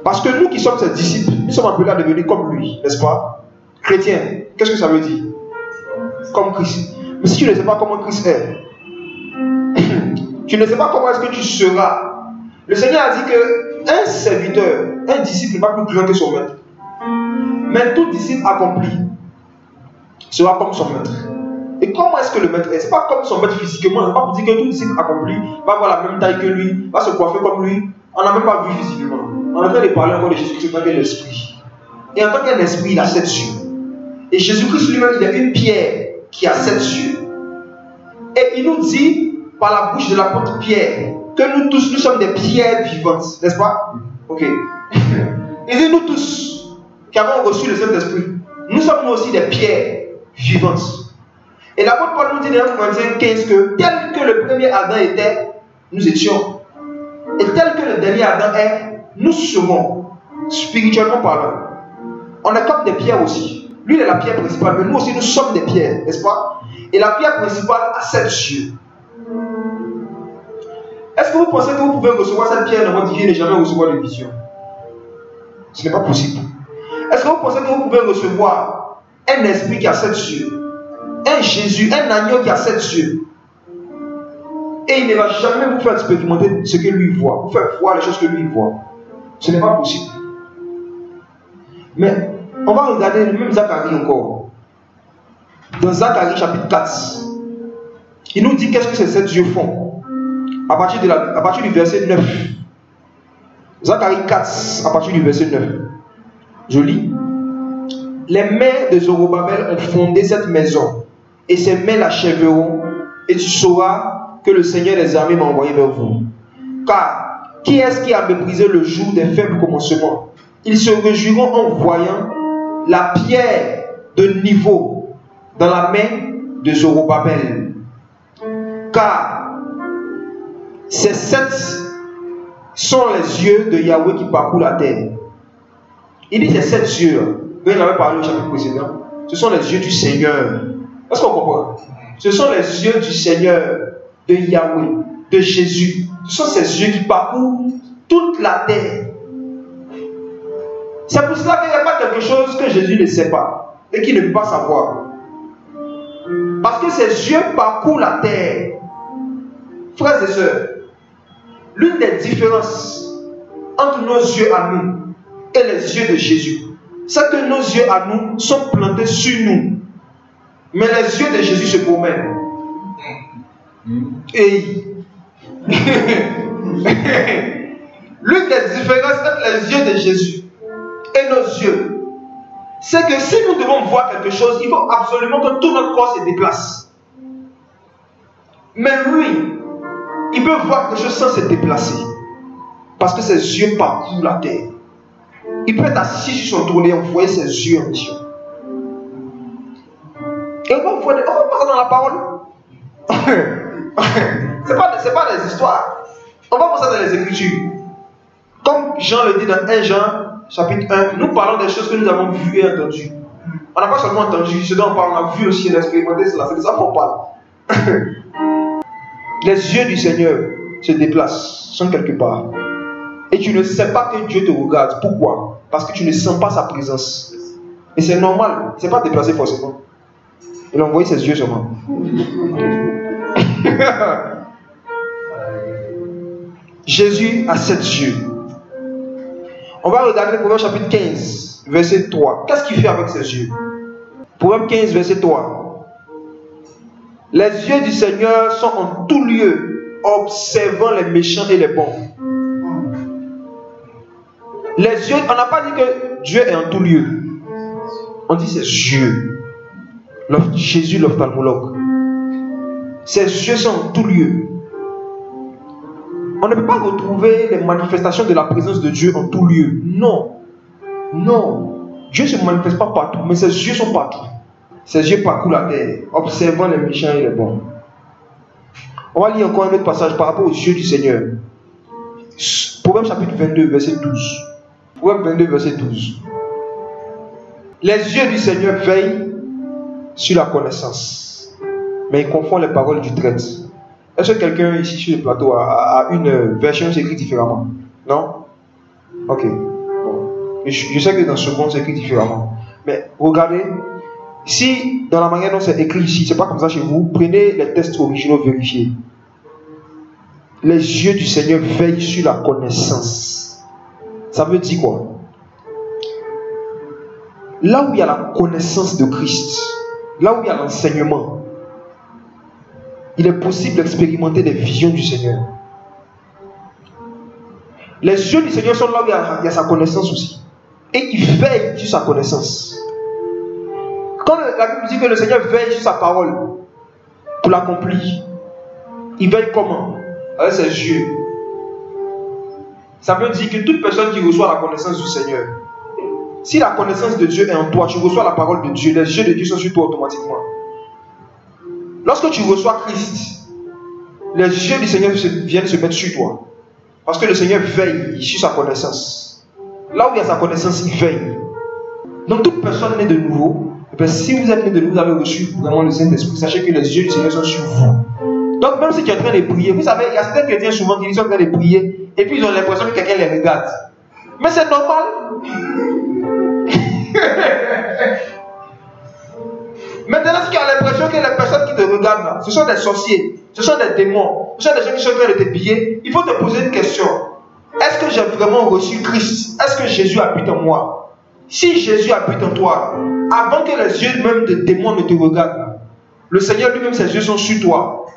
Parce que nous qui sommes ses disciples, nous sommes appelés à devenir comme lui, n'est-ce pas? Chrétiens, qu'est-ce que ça veut dire? Comme Christ. Mais si tu ne sais pas comment Christ est, tu ne sais pas comment est-ce que tu seras. Le Seigneur a dit qu'un serviteur, un disciple n'est pas plus grand que son maître. Mais tout disciple accompli sera comme son maître. Et comment est-ce que le maître est? Ce n'est pas comme son maître physiquement. Ce n'est pas pour dire que tout disciple accompli va avoir la même taille que lui, va se coiffer comme lui. On n'a même pas vu physiquement. On est en train de parler encore de Jésus-Christ en tant qu'esprit. Et en tant qu'un esprit, il a 7 yeux. Et Jésus-Christ lui-même, il est une pierre qui a 7 yeux. Et il nous dit, par la bouche de l'apôtre Pierre, que nous tous, nous sommes des pierres vivantes. N'est-ce pas? Ok. Il dit, nous tous, qui avons reçu le Saint-Esprit, nous sommes aussi des pierres vivantes. Et l'apôtre Paul nous dit dans 1 Corinthiens 15 que tel que le premier Adam était, nous étions. Et tel que le dernier Adam est, nous serons, spirituellement parlant. On est comme des pierres aussi. Lui, il est la pierre principale, mais nous aussi, nous sommes des pierres, n'est-ce pas? Et la pierre principale a 7 yeux. Est-ce que vous pensez que vous pouvez recevoir cette pierre dans votre vie et ne jamais recevoir de vision? Ce n'est pas possible. Est-ce que vous pensez que vous pouvez recevoir un esprit qui a 7 yeux, un Jésus, un agneau qui a 7 yeux, et il ne va jamais vous faire expérimenter ce que lui voit, vous faire voir les choses que lui voit? Ce n'est pas possible. Mais on va regarder le même Zacharie encore. Dans Zacharie chapitre 4, il nous dit qu'est-ce que ces 7 yeux font. À partir du verset 9. Zacharie 4, à partir du verset 9. Je lis. Les mains de Zorobabel ont fondé cette maison, et ses mains l'achèveront, et tu sauras que le Seigneur des armées m'a envoyé vers vous. Car qui est-ce qui a méprisé le jour des faibles commencements? Ils se réjouiront en voyant la pierre de niveau dans la main de Zorobabel. Car ces 7 sont les yeux de Yahweh qui parcourent la terre. Il dit ces 7 yeux, quand il avait parlé au chapitre précédent, ce sont les yeux du Seigneur. Est-ce qu'on comprend? Ce sont les yeux du Seigneur, de Yahweh, de Jésus. Ce sont ces yeux qui parcourent toute la terre. C'est pour cela qu'il n'y a pas quelque chose que Jésus ne sait pas et qu'il ne peut pas savoir. Parce que ses yeux parcourent la terre. Frères et sœurs, l'une des différences entre nos yeux à nous et les yeux de Jésus, c'est que nos yeux à nous sont plantés sur nous. Mais les yeux de Jésus se promènent. Et l'une des différences entre les yeux de Jésus et nos yeux, c'est que si nous devons voir quelque chose, il faut absolument que tout notre corps se déplace. Mais lui, il peut voir quelque chose sans se déplacer. Parce que ses yeux parcourent la terre. Il peut être assis sur son trône et envoyer ses yeux en mission. Et on va voir dans la parole. C'est pas des histoires. On va voir ça dans les Écritures. Comme Jean le dit dans 1 Jean, chapitre 1, nous parlons des choses que nous avons vues et entendues. On n'a pas seulement entendu ce dont on parle, on a vu aussi et expérimenté cela. C'est de ça qu'on parle. Les yeux du Seigneur se déplacent, sont quelque part. Et tu ne sais pas que Dieu te regarde. Pourquoi? Parce que tu ne sens pas sa présence. Et c'est normal, c'est pas déplacé forcément. Il a envoyé ses yeux seulement. Jésus a 7 yeux. On va regarder le Proverbe chapitre 15, verset 3. Qu'est-ce qu'il fait avec ses yeux? Proverbe 15, verset 3. Les yeux du Seigneur sont en tout lieu, observant les méchants et les bons. Les yeux, on n'a pas dit que Dieu est en tout lieu. On dit ses yeux. Jésus, l'ophtalmologue. Ses yeux sont en tout lieu. On ne peut pas retrouver les manifestations de la présence de Dieu en tout lieu. Non. Non. Dieu ne se manifeste pas partout, mais ses yeux sont partout. Ses yeux parcourent la terre, observant les méchants et les bons. On va lire encore un autre passage par rapport aux yeux du Seigneur. Proverbe chapitre 22, verset 12. Proverbe 22, verset 12. Les yeux du Seigneur veillent sur la connaissance, mais il confond les paroles du traître. Est-ce que quelqu'un ici sur le plateau a une version écrite différemment? Non? Ok. Bon. Je sais que dans ce monde c'est écrit différemment. Mais regardez, si dans la manière dont c'est écrit ici, c'est pas comme ça chez vous, prenez les textes originaux, vérifiez. Les yeux du Seigneur veillent sur la connaissance. Ça veut dire quoi? Là où il y a la connaissance de Christ, là où il y a l'enseignement, il est possible d'expérimenter des visions du Seigneur. Les yeux du Seigneur sont là où il y a sa connaissance aussi. Et il veille sur sa connaissance. Quand la Bible dit que le Seigneur veille sur sa parole pour l'accomplir, il veille comment? Avec ses yeux. Ça veut dire que toute personne qui reçoit la connaissance du Seigneur, si la connaissance de Dieu est en toi, tu reçois la parole de Dieu, les yeux de Dieu sont sur toi automatiquement. Lorsque tu reçois Christ, les yeux du Seigneur viennent se mettre sur toi. Parce que le Seigneur veille sur sa connaissance. Là où il y a sa connaissance, il veille. Donc toute personne née de nouveau, si vous êtes né de nouveau, vous avez reçu vraiment le Saint-Esprit. Sachez que les yeux du Seigneur sont sur vous. Donc même si tu es en train de prier, vous savez, il y a certains chrétiens souvent qui sont en train de prier et puis ils ont l'impression que quelqu'un les regarde. Mais c'est normal. Maintenant, si tu as l'impression que les personnes qui te regardent là, ce sont des sorciers, ce sont des démons, ce sont des gens qui sont en train de te piller, il faut te poser une question. Est-ce que j'ai vraiment reçu Christ? Est-ce que Jésus habite en moi? Si Jésus habite en toi, avant que les yeux même des démons ne te regardent, le Seigneur lui-même, ses yeux sont sur toi.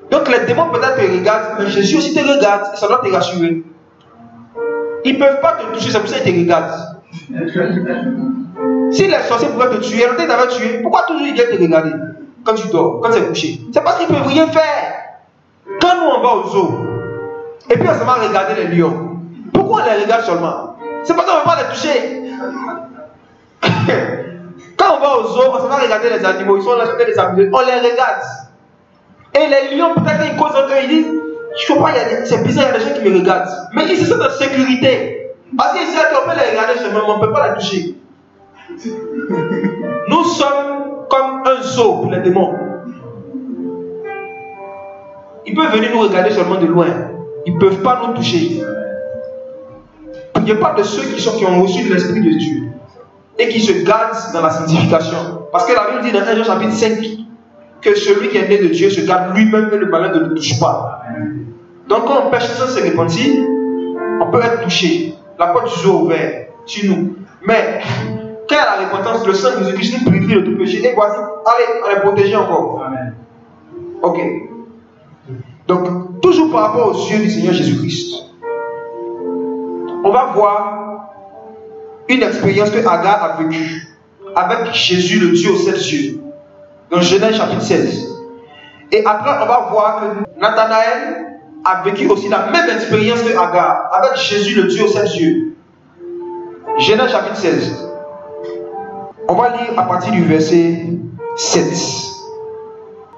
Donc les démons peut-être te regardent, mais Jésus aussi te regarde, et ça doit te rassurer. Ils ne peuvent pas te toucher, c'est pour ça qu'ils te regardent. Si les sorciers pouvaient te tuer, ils t'avaient tué, pourquoi toujours ils viennent te regarder quand tu dors, quand tu es couché? C'est parce qu'ils ne peuvent rien faire. Quand nous on va au zoo, et puis on se met à regarder les lions, pourquoi on les regarde seulement? C'est parce qu'on ne veut pas les toucher. Quand on va au zoo, on se met à regarder les animaux, ils sont là, les amuser, on les regarde. Et les lions, peut-être qu'ils causent entre eux, ils disent, je ne sais pas, c'est bizarre, il y a des gens qui me regardent. Mais ils se sentent en sécurité. Parce qu'ici, on peut les regarder seulement, mais on ne peut pas les toucher. Nous sommes comme un zoo pour les démons. Ils peuvent venir nous regarder seulement de loin. Ils ne peuvent pas nous toucher. Il n'y a pas de ceux qui ont reçu de l'Esprit de Dieu et qui se gardent dans la sanctification. Parce que la Bible dit dans 1 Jean chapitre 5 que celui qui est né de Dieu se garde lui-même et le malin ne le touche pas. Donc quand on pêche sans se repentir, on peut être touché. La porte du zoo ouverte sur nous. Mais, quelle est la repentance? Le sang de Jésus-Christ nous purifie de tout péché. Et voici, allez, on est protégé encore. Amen. Ok. Donc, toujours par rapport aux yeux du Seigneur Jésus-Christ, on va voir une expérience que Agar a vécue avec Jésus, le Dieu aux 7 yeux, dans Genèse chapitre 16. Et après, on va voir que Nathanaël a vécu aussi la même expérience que Agar avec Jésus, le Dieu aux 7 yeux. Genèse chapitre 16. On va lire à partir du verset 7.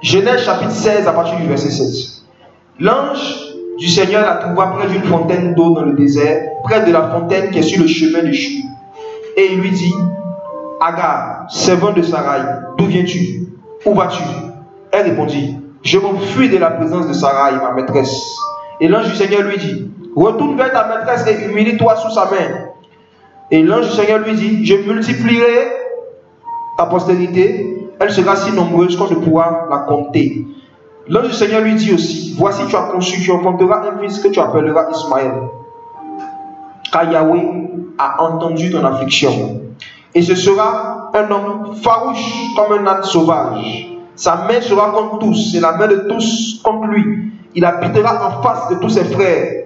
Genèse chapitre 16 à partir du verset 7. L'ange du Seigneur la trouva près d'une fontaine d'eau dans le désert, près de la fontaine qui est sur le chemin de Shur. Et il lui dit: Agar, servante de Sarai, d'où viens-tu? Où vas-tu? Elle répondit: je m'enfuis de la présence de Sarai, ma maîtresse. Et l'ange du Seigneur lui dit: retourne vers ta maîtresse et humilie-toi sous sa main. Et l'ange du Seigneur lui dit: je multiplierai ta postérité, elle sera si nombreuse qu'on ne pourra la compter. L'ange du Seigneur lui dit aussi: voici, tu as conçu, tu enfanteras un fils que tu appelleras Ismaël, car Yahweh a entendu ton affliction. Et ce sera un homme farouche comme un âne sauvage. Sa main sera contre tous, et la main de tous contre lui. Il habitera en face de tous ses frères.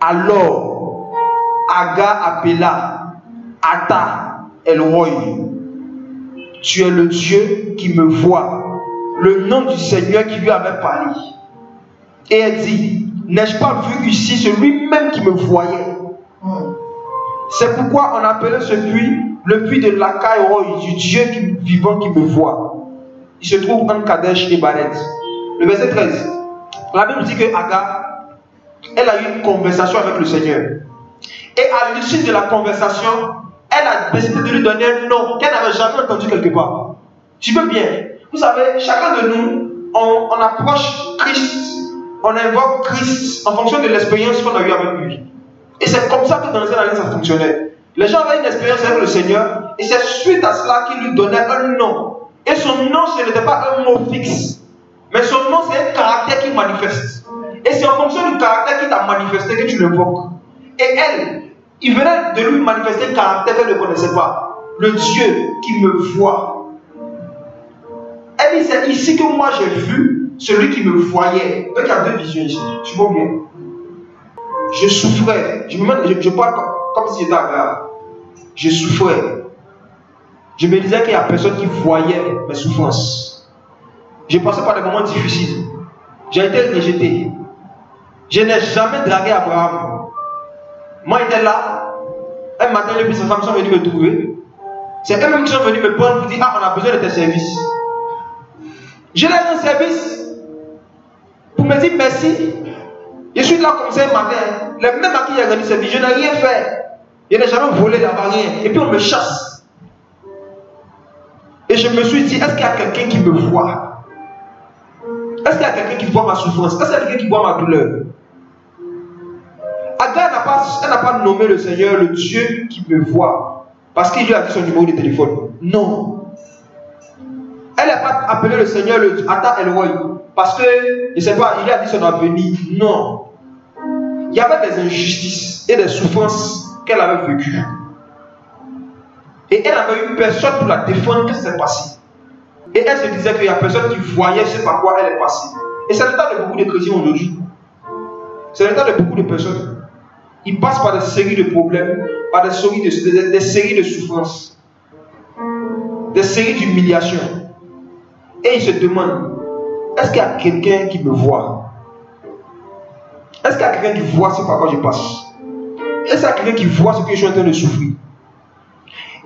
Alors Agar appela Ata El-Roi: tu es le Dieu qui me voit, le nom du Seigneur qui lui avait parlé. Et elle dit: n'ai-je pas vu ici celui-même qui me voyait? C'est pourquoi on appelait ce puits le puits de l'Aka-El-Roi, du Dieu vivant qui me voit. Il se trouve entre Kadesh et Barned. Le verset 13. La Bible dit que Agar, elle a eu une conversation avec le Seigneur. Et à l'issue de la conversation, elle a décidé de lui donner un nom qu'elle n'avait jamais entendu quelque part. Tu veux bien? Vous savez, chacun de nous, on approche Christ, on invoque Christ en fonction de l'expérience qu'on a eue avec lui. Et c'est comme ça que dans les années ça fonctionnait. Les gens avaient une expérience avec le Seigneur, et c'est suite à cela qu'il lui donnait un nom. Et son nom, ce n'était pas un mot fixe, mais son nom, c'est un caractère qui manifeste. Et c'est en fonction du caractère qu'il t'a manifesté que tu l'invoques. Et elle, il venait de lui manifester un caractère qu'elle ne connaissait pas. Le Dieu qui me voit. Elle dit: c'est ici que moi j'ai vu celui qui me voyait. Donc il y a deux visions ici. Tu vois bien. Je souffrais. Je parle comme si j'étais Agar. Je souffrais. Je me disais qu'il n'y a personne qui voyait mes souffrances. Je passais par des moments difficiles. J'ai été rejeté. Je n'ai jamais dragué Abraham. Moi, j'étais là. Un matin, les sa femmes sont venues me trouver. C'est eux-mêmes qui sont venus me prendre pour dire: ah, on a besoin de tes services. Je leur ai un service pour me dire merci. Je suis là comme ça un matin. Les mêmes à qui j'ai rendu service, je n'ai rien fait. Je n'ai jamais volé là-bas, rien. Et puis on me chasse. Et je me suis dit: est-ce qu'il y a quelqu'un qui me voit? Est-ce qu'il y a quelqu'un qui voit ma souffrance? Est-ce qu'il y a quelqu'un qui voit ma douleur? Agar n'a pas nommé le Seigneur le Dieu qui me voit parce qu'il lui a dit son numéro de téléphone. Non. Elle n'a pas appelé le Seigneur le Ata El-Roi parce que, je ne sais pas, il lui a dit son avenir. Non. Il y avait des injustices et des souffrances qu'elle avait vécues. Et elle n'avait eu personne pour la défendre. Qu'est-ce qui s'est passé? Et elle se disait qu'il n'y a personne qui voyait ce par quoi elle est passée. Et c'est le cas de beaucoup de chrétiens aujourd'hui. C'est le cas de beaucoup de personnes. Ils passent par des séries de problèmes, par des séries de souffrances, des séries d'humiliations. Et ils se demandent: est-ce qu'il y a quelqu'un qui me voit? Est-ce qu'il y a quelqu'un qui voit ce par quoi je passe? Est-ce qu'il y a quelqu'un qui voit ce que je suis en train de souffrir?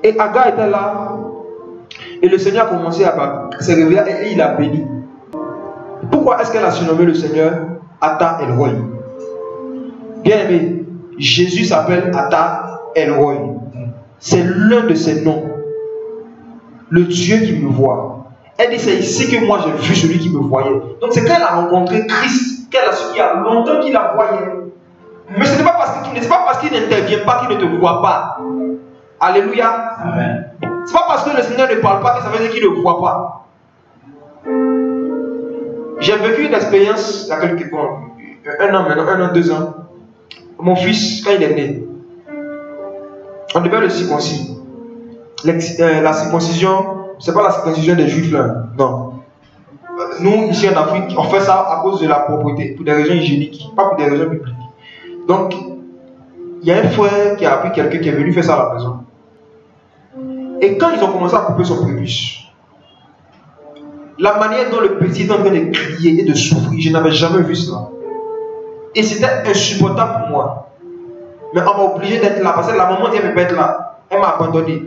Et Agar était là, et le Seigneur a commencé à se réveiller et il a béni. Pourquoi est-ce qu'elle a surnommé le Seigneur Ata El-Roi? Bien aimé, Jésus s'appelle Ata El-Roi. C'est l'un de ses noms. Le Dieu qui me voit. Elle dit: c'est ici que moi j'ai vu celui qui me voyait. Donc c'est quand elle a rencontré Christ, qu'elle a su qu'il y a longtemps qu'il la voyait. Mais ce n'est pas parce qu'il n'intervient pas qu'il ne te voit pas. Alléluia. Amen. Ce n'est pas parce que le Seigneur ne parle pas que ça veut dire qu'il ne voit pas. J'ai vécu une expérience il y a quelques temps, un an, 2 ans. Mon fils, quand il est né, on devait le circoncire. la circoncision, c'est pas la circoncision des juifs là, non. Nous, ici en Afrique, on fait ça à cause de la propreté, pour des raisons hygiéniques, pas pour des raisons bibliques. Donc, il y a un frère qui a appris quelqu'un qui est venu faire ça à la maison. Et quand ils ont commencé à couper son prépuce, la manière dont le petit était en train de crier et de souffrir, je n'avais jamais vu cela. Et c'était insupportable pour moi. Mais on m'a obligé d'être là, parce que la maman dit elle ne peut pas être là. Elle m'a abandonné.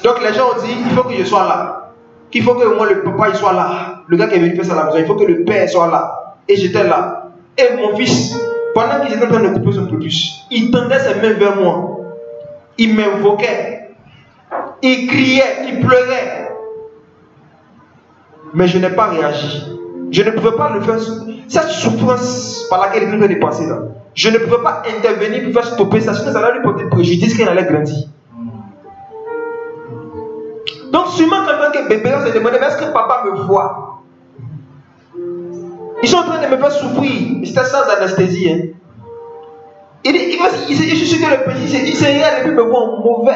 Donc les gens ont dit, il faut que je sois là. Qu'il faut que moi le papa il soit là. Le gars qui est venu faire ça à la maison, il faut que le père soit là. Et j'étais là. Et mon fils, pendant qu'il était en train de couper son prépuce, il tendait ses mains vers moi. Il m'invoquait. Il criait, il pleurait. Mais je n'ai pas réagi. Je ne pouvais pas le faire. Cette souffrance par laquelle il est en train de passer là, je ne pouvais pas intervenir pour faire stopper ça, sinon ça allait lui porter préjudice qu'il allait grandir. Donc sûrement quelqu'un qui est bébé se demandait, mais est-ce que papa me voit? Ils sont en train de me faire souffrir. C'était sans anesthésie. Hein. Je suis sûr que le petit, il s'est rien et puis me voit mauvais.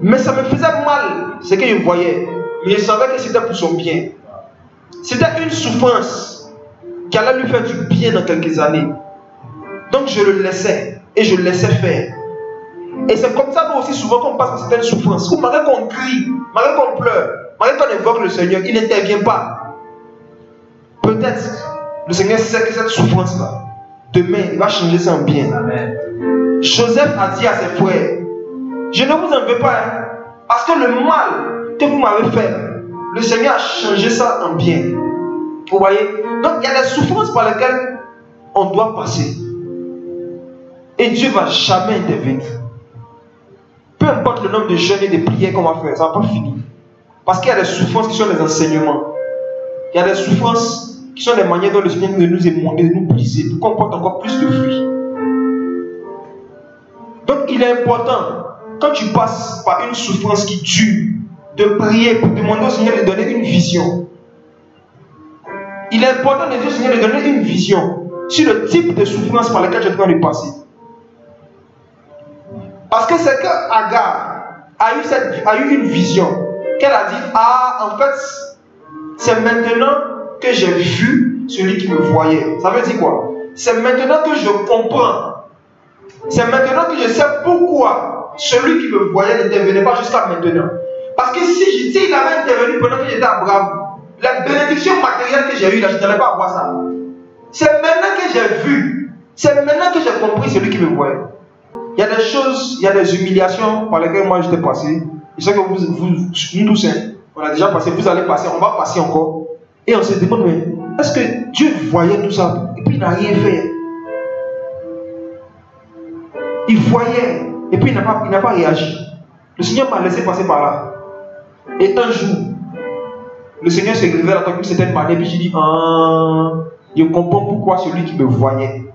Mais ça me faisait mal ce que je voyais. Mais je savais que c'était pour son bien. C'était une souffrance qui allait lui faire du bien dans quelques années. Donc je le laissais et je le laissais faire. Et c'est comme ça nous aussi souvent qu'on passe par certaines souffrances. Ou malgré qu'on crie, malgré qu'on pleure, malgré qu'on évoque le Seigneur, il n'intervient pas. Peut-être le Seigneur sait que cette souffrance-là, demain, il va changer ça en bien. Amen. Joseph a dit à ses frères, je ne vous en veux pas, hein, parce que le mal que vous m'avez fait, le Seigneur a changé ça en bien. Vous voyez? Donc il y a des souffrances par lesquelles on doit passer. Et Dieu ne va jamais intervenir. Peu importe le nombre de jeûnes et de prières qu'on va faire, ça ne va pas finir. Parce qu'il y a des souffrances qui sont des enseignements. Il y a des souffrances qui sont des manières dont le Seigneur nous émonde, de nous briser, pour qu'on porte encore plus de fruits. Donc il est important, quand tu passes par une souffrance qui dure, de prier pour demander au Seigneur de donner une vision. Il est important de dire au Seigneur de donner une vision sur le type de souffrance par laquelle tu es en train de passer. Parce que c'est que Agar a eu une vision, qu'elle a dit, ah, en fait, c'est maintenant que j'ai vu celui qui me voyait. Ça veut dire quoi? C'est maintenant que je comprends. C'est maintenant que je sais pourquoi celui qui me voyait n'intervenait pas jusqu'à maintenant. Parce que si il avait intervenu pendant que j'étais à Abraham, la bénédiction matérielle que j'ai eue là, je n'allais pas avoir ça. C'est maintenant que j'ai vu, c'est maintenant que j'ai compris celui qui me voyait. Il y a des choses, il y a des humiliations par lesquelles moi j'étais passé. Je sais que nous tous, on a déjà passé, vous allez passer, on va passer encore. Et on se demande, mais est-ce que Dieu voyait tout ça et puis il n'a rien fait? Il voyait et puis il n'a pas réagi. Le Seigneur m'a laissé passer par là. Et un jour, le Seigneur s'est révélé à toi d'une certaine manière, puis j'ai dit, je comprends pourquoi celui qui me voyait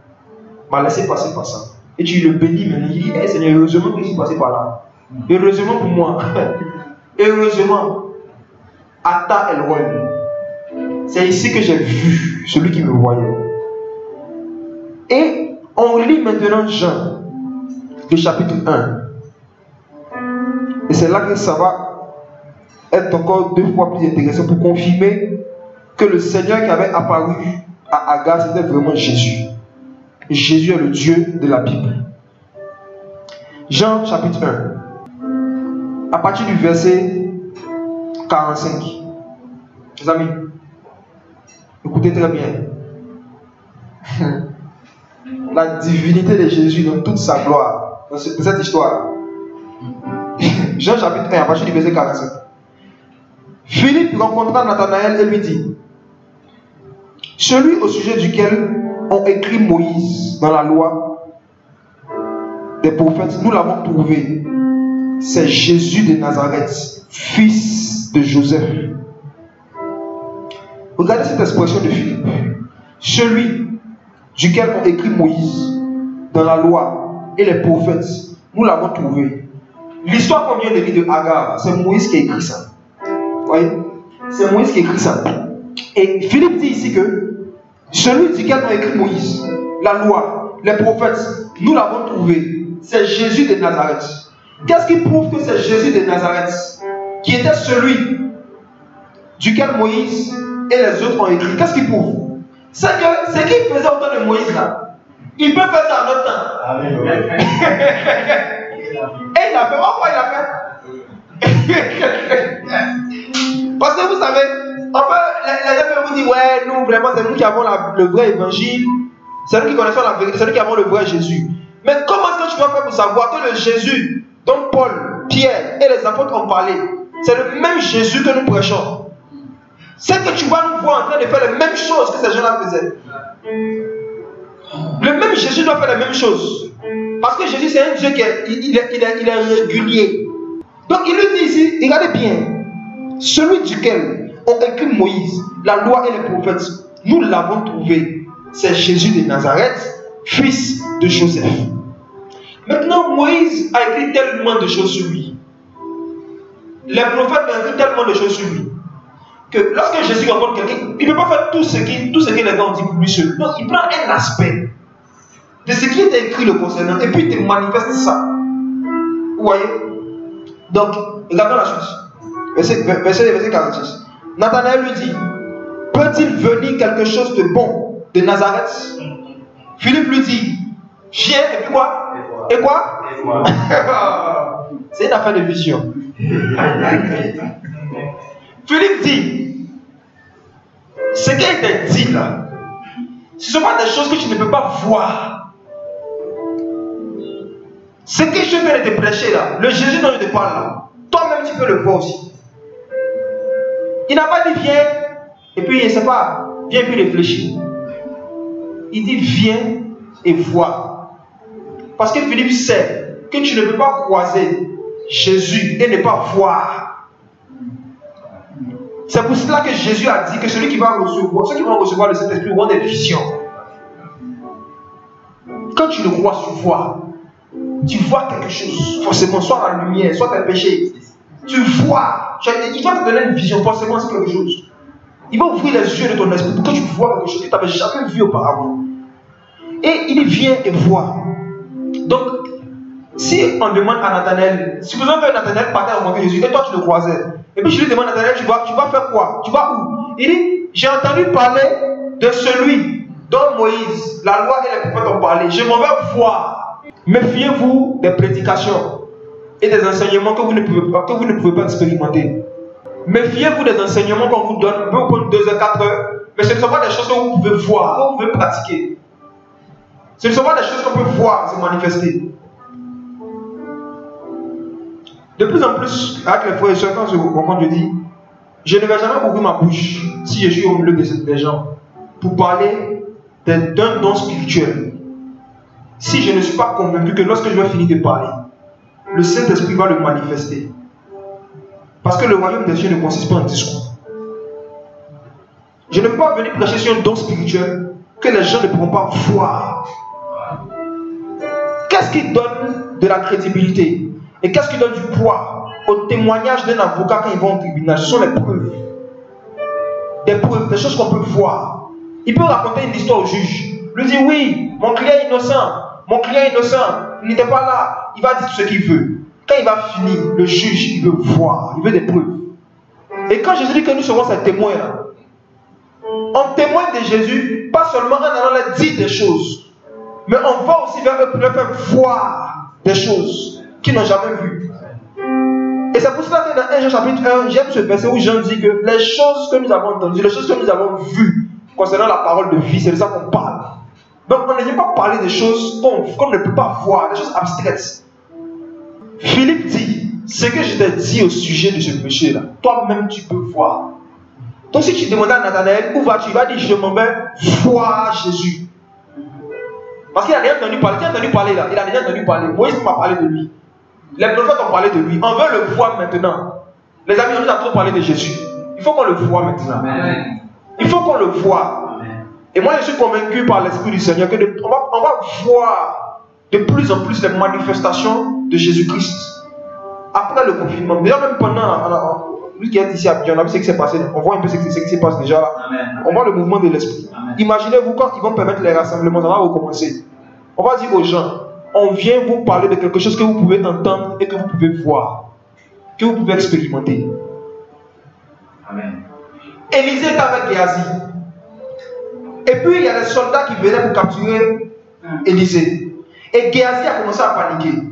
m'a laissé passer par ça. Et tu le bénis maintenant. Il dit, hey, Seigneur, heureusement que je suis passé par là. Heureusement pour moi. Heureusement. Ata Elroy. C'est ici que j'ai vu celui qui me voyait. Et on lit maintenant Jean, le chapitre 1. Et c'est là que ça va être encore 2 fois plus intéressant pour confirmer que le Seigneur qui avait apparu à Agar, c'était vraiment Jésus. Jésus est le Dieu de la Bible. Jean chapitre 1. À partir du verset 45. Les amis, écoutez très bien. La divinité de Jésus dans toute sa gloire, dans cette histoire. Jean chapitre 1, à partir du verset 45. Philippe rencontra Nathanaël et lui dit, celui au sujet duquel ont écrit Moïse dans la loi des prophètes, nous l'avons trouvé. C'est Jésus de Nazareth, fils de Joseph. Regardez cette expression de Philippe. Celui duquel ont écrit Moïse dans la loi et les prophètes, nous l'avons trouvé. L'histoire qu'on vient de lire de Agar, c'est Moïse qui a écrit ça. Vous voyez? C'est Moïse qui a écrit ça. Et Philippe dit ici que celui duquel ont écrit Moïse, la loi, les prophètes, nous l'avons trouvé. C'est Jésus de Nazareth. Qu'est-ce qui prouve que c'est Jésus de Nazareth qui était celui duquel Moïse et les autres ont écrit? Qu'est-ce qui prouve? C'est que ce qu'il faisait au temps de Moïse là, il peut faire ça en notre temps. Amen. Et il a fait. Pourquoi il a fait? Parce que vous savez, enfin, les gens vous disent, ouais, nous vraiment c'est nous qui avons le vrai évangile, c'est nous qui connaissons la vérité, c'est nous qui avons le vrai Jésus. Mais comment est-ce que tu dois faire pour savoir que le Jésus dont Paul, Pierre et les apôtres ont parlé, c'est le même Jésus que nous prêchons? C'est que tu vas nous voir en train de faire les mêmes choses que ces gens-là faisaient. Le même Jésus doit faire les mêmes choses. Parce que Jésus, c'est un Dieu qui est régulier. Donc il lui dit ici, regardez bien, celui duquel ont écrit Moïse, la loi et les prophètes, nous l'avons trouvé. C'est Jésus de Nazareth, fils de Joseph. Maintenant, Moïse a écrit tellement de choses sur lui. Les prophètes ont écrit tellement de choses sur lui. Que lorsque Jésus rencontre quelqu'un, il ne peut pas faire tout ce que les gens ont dit pour lui seul. Donc il prend un aspect de ce qui est écrit le concernant et puis il te manifeste ça. Vous voyez? Donc, regardons la suite. Verset 46. Nathanaël lui dit, peut-il venir quelque chose de bon de Nazareth? Philippe lui dit, viens et puis quoi? Et quoi? C'est une affaire de vision. Philippe dit, ce qui a été dit là, ce ne sont pas des choses que tu ne peux pas voir. Ce que je viens de te prêcher là, le Jésus dont je te parle là, toi-même tu peux le voir aussi. Il n'a pas dit viens, et puis il ne sait pas, viens puis réfléchir. Il dit viens et vois. Parce que Philippe sait que tu ne peux pas croiser Jésus et ne pas voir. C'est pour cela que Jésus a dit que celui qui va recevoir, ceux qui vont recevoir le Saint-Esprit auront des visions. Quand tu le crois, tu vois quelque chose, forcément, soit la lumière, soit tes péchés. Tu vois, il va te donner une vision, forcément c'est quelque chose. Il va ouvrir les yeux de ton esprit pour que tu vois quelque chose que tu n'avais jamais vu auparavant. Et il vient et voit. Donc, si on demande à Nathanaël, supposons que Nathanaël partait à rencontrer Jésus et toi tu le croisais, et puis je lui demande, Nathanaël, tu vas faire quoi? Tu vas où? Il dit, j'ai entendu parler de celui dont Moïse, la loi et les prophètes ont parlé. Je m'en vais voir. Méfiez-vous des prédications et des enseignements que vous ne pouvez pas expérimenter. Méfiez-vous des enseignements qu'on vous donne, peut vous prendre 2 heures, 4 heures, mais ce ne sont pas des choses que vous pouvez voir, que vous pouvez pratiquer. Ce ne sont pas des choses qu'on peut voir se manifester. De plus en plus, avec les frères et sœurs, quand je rencontre, je dis, je ne vais jamais ouvrir ma bouche si je suis au milieu des gens pour parler d'un don spirituel. Si je ne suis pas convaincu que lorsque je vais finir de parler, le Saint-Esprit va le manifester. Parce que le royaume des cieux ne consiste pas en discours. Je ne peux pas venir prêcher sur un don spirituel que les gens ne pourront pas voir. Qu'est-ce qui donne de la crédibilité et qu'est-ce qui donne du poids au témoignage d'un avocat quand il va au tribunal? Ce sont les preuves. Des preuves, des choses qu'on peut voir. Il peut raconter une histoire au juge. Lui dire, oui, mon client est innocent. Mon client est innocent. Il n'était pas là. Il va dire tout ce qu'il veut. Quand il va finir, le juge, il veut voir. Il veut des preuves. Et quand Jésus dit que nous serons ces témoins-là, on témoigne de Jésus, pas seulement en allant leur dire des choses, mais on va aussi vers eux pour leur faire voir des choses qu'ils n'ont jamais vues. Et c'est pour cela que dans 1 Jean chapitre 1, j'aime ce verset où Jean dit que les choses que nous avons entendues, les choses que nous avons vues concernant la parole de vie, c'est de ça qu'on parle. Donc on ne vient pas parler des choses qu'on ne peut pas voir, des choses abstraites. Philippe dit, ce que je t'ai dit au sujet de ce péché-là, toi-même tu peux voir. Donc si tu demandes à Nathanaël, où vas-tu? Il va dire, je m'en vais voir Jésus. Parce qu'il a déjà entendu parler. Tu as entendu parler là. Il a déjà entendu parler. Moïse m'a parlé de lui. Les prophètes ont parlé de lui. On veut le voir maintenant. Les amis, on nous a trop parlé de Jésus. Il faut qu'on le voit maintenant. Amen. Il faut qu'on le voit. Amen. Et moi, je suis convaincu par l'Esprit du Seigneur que on va voir de plus en plus les manifestations de Jésus-Christ. Après le confinement. Déjà même pendant... Lui qui est ici à Bion, on a vu ce qui s'est passé. On voit un peu ce qui se passe déjà là. Amen. On voit le mouvement de l'Esprit. Imaginez-vous quand ils vont permettre les rassemblements, ça va recommencer. On va dire aux gens, on vient vous parler de quelque chose que vous pouvez entendre et que vous pouvez voir, que vous pouvez expérimenter. Amen. Élisée était avec Géasi. Et puis il y a des soldats qui venaient pour capturer Élisée. Et Géasi a commencé à paniquer.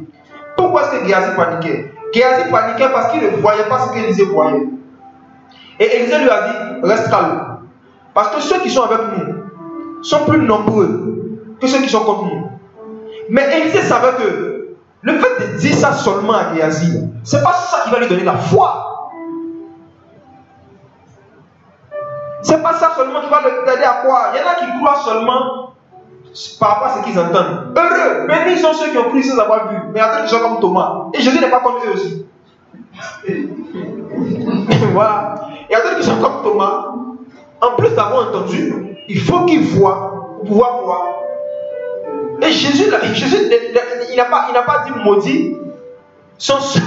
Pourquoi est-ce que Géasi paniquait? Géasi paniquait parce qu'il ne voyait pas ce qu'Élisée voyait. Et Élisée lui a dit, reste calme. Parce que ceux qui sont avec nous sont plus nombreux que ceux qui sont contre nous. Mais Élisée savait que le fait de dire ça seulement à Géasi, ce n'est pas ça qui va lui donner la foi. Ce n'est pas ça seulement qui va l'aider à croire. Il y en a qui croient seulement par rapport à ce qu'ils entendent. Heureux, bénis sont ceux qui ont cru sans avoir vu. Mais il y a d'autres qui sont comme Thomas. Et Jésus n'est pas comme eux aussi. Voilà. Il y a d'autres qui sont comme Thomas. En plus d'avoir entendu, il faut qu'ils voient pour pouvoir croire. Et Jésus il n'a pas dit maudit. Sont ceux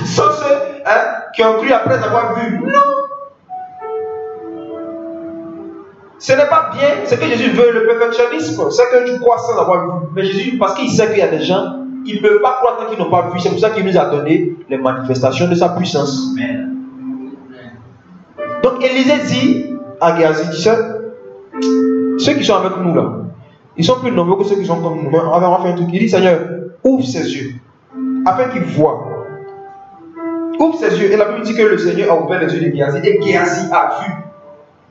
qui ont cru après avoir vu. Non. Ce n'est pas bien, ce que Jésus veut, le perfectionnisme, c'est que tu crois sans avoir vu. Mais Jésus, parce qu'il sait qu'il y a des gens, ils ne peuvent pas croire tant qu'ils n'ont pas vu. C'est pour ça qu'il nous a donné les manifestations de sa puissance. Donc Élisée dit à Géasi, tu sais, ceux qui sont avec nous là, ils sont plus nombreux que ceux qui sont comme nous. On va faire un truc. Il dit, Seigneur, ouvre ses yeux, afin qu'il voie. Ouvre ses yeux. Et la Bible dit que le Seigneur a ouvert les yeux de Géasi. Et Géasi a vu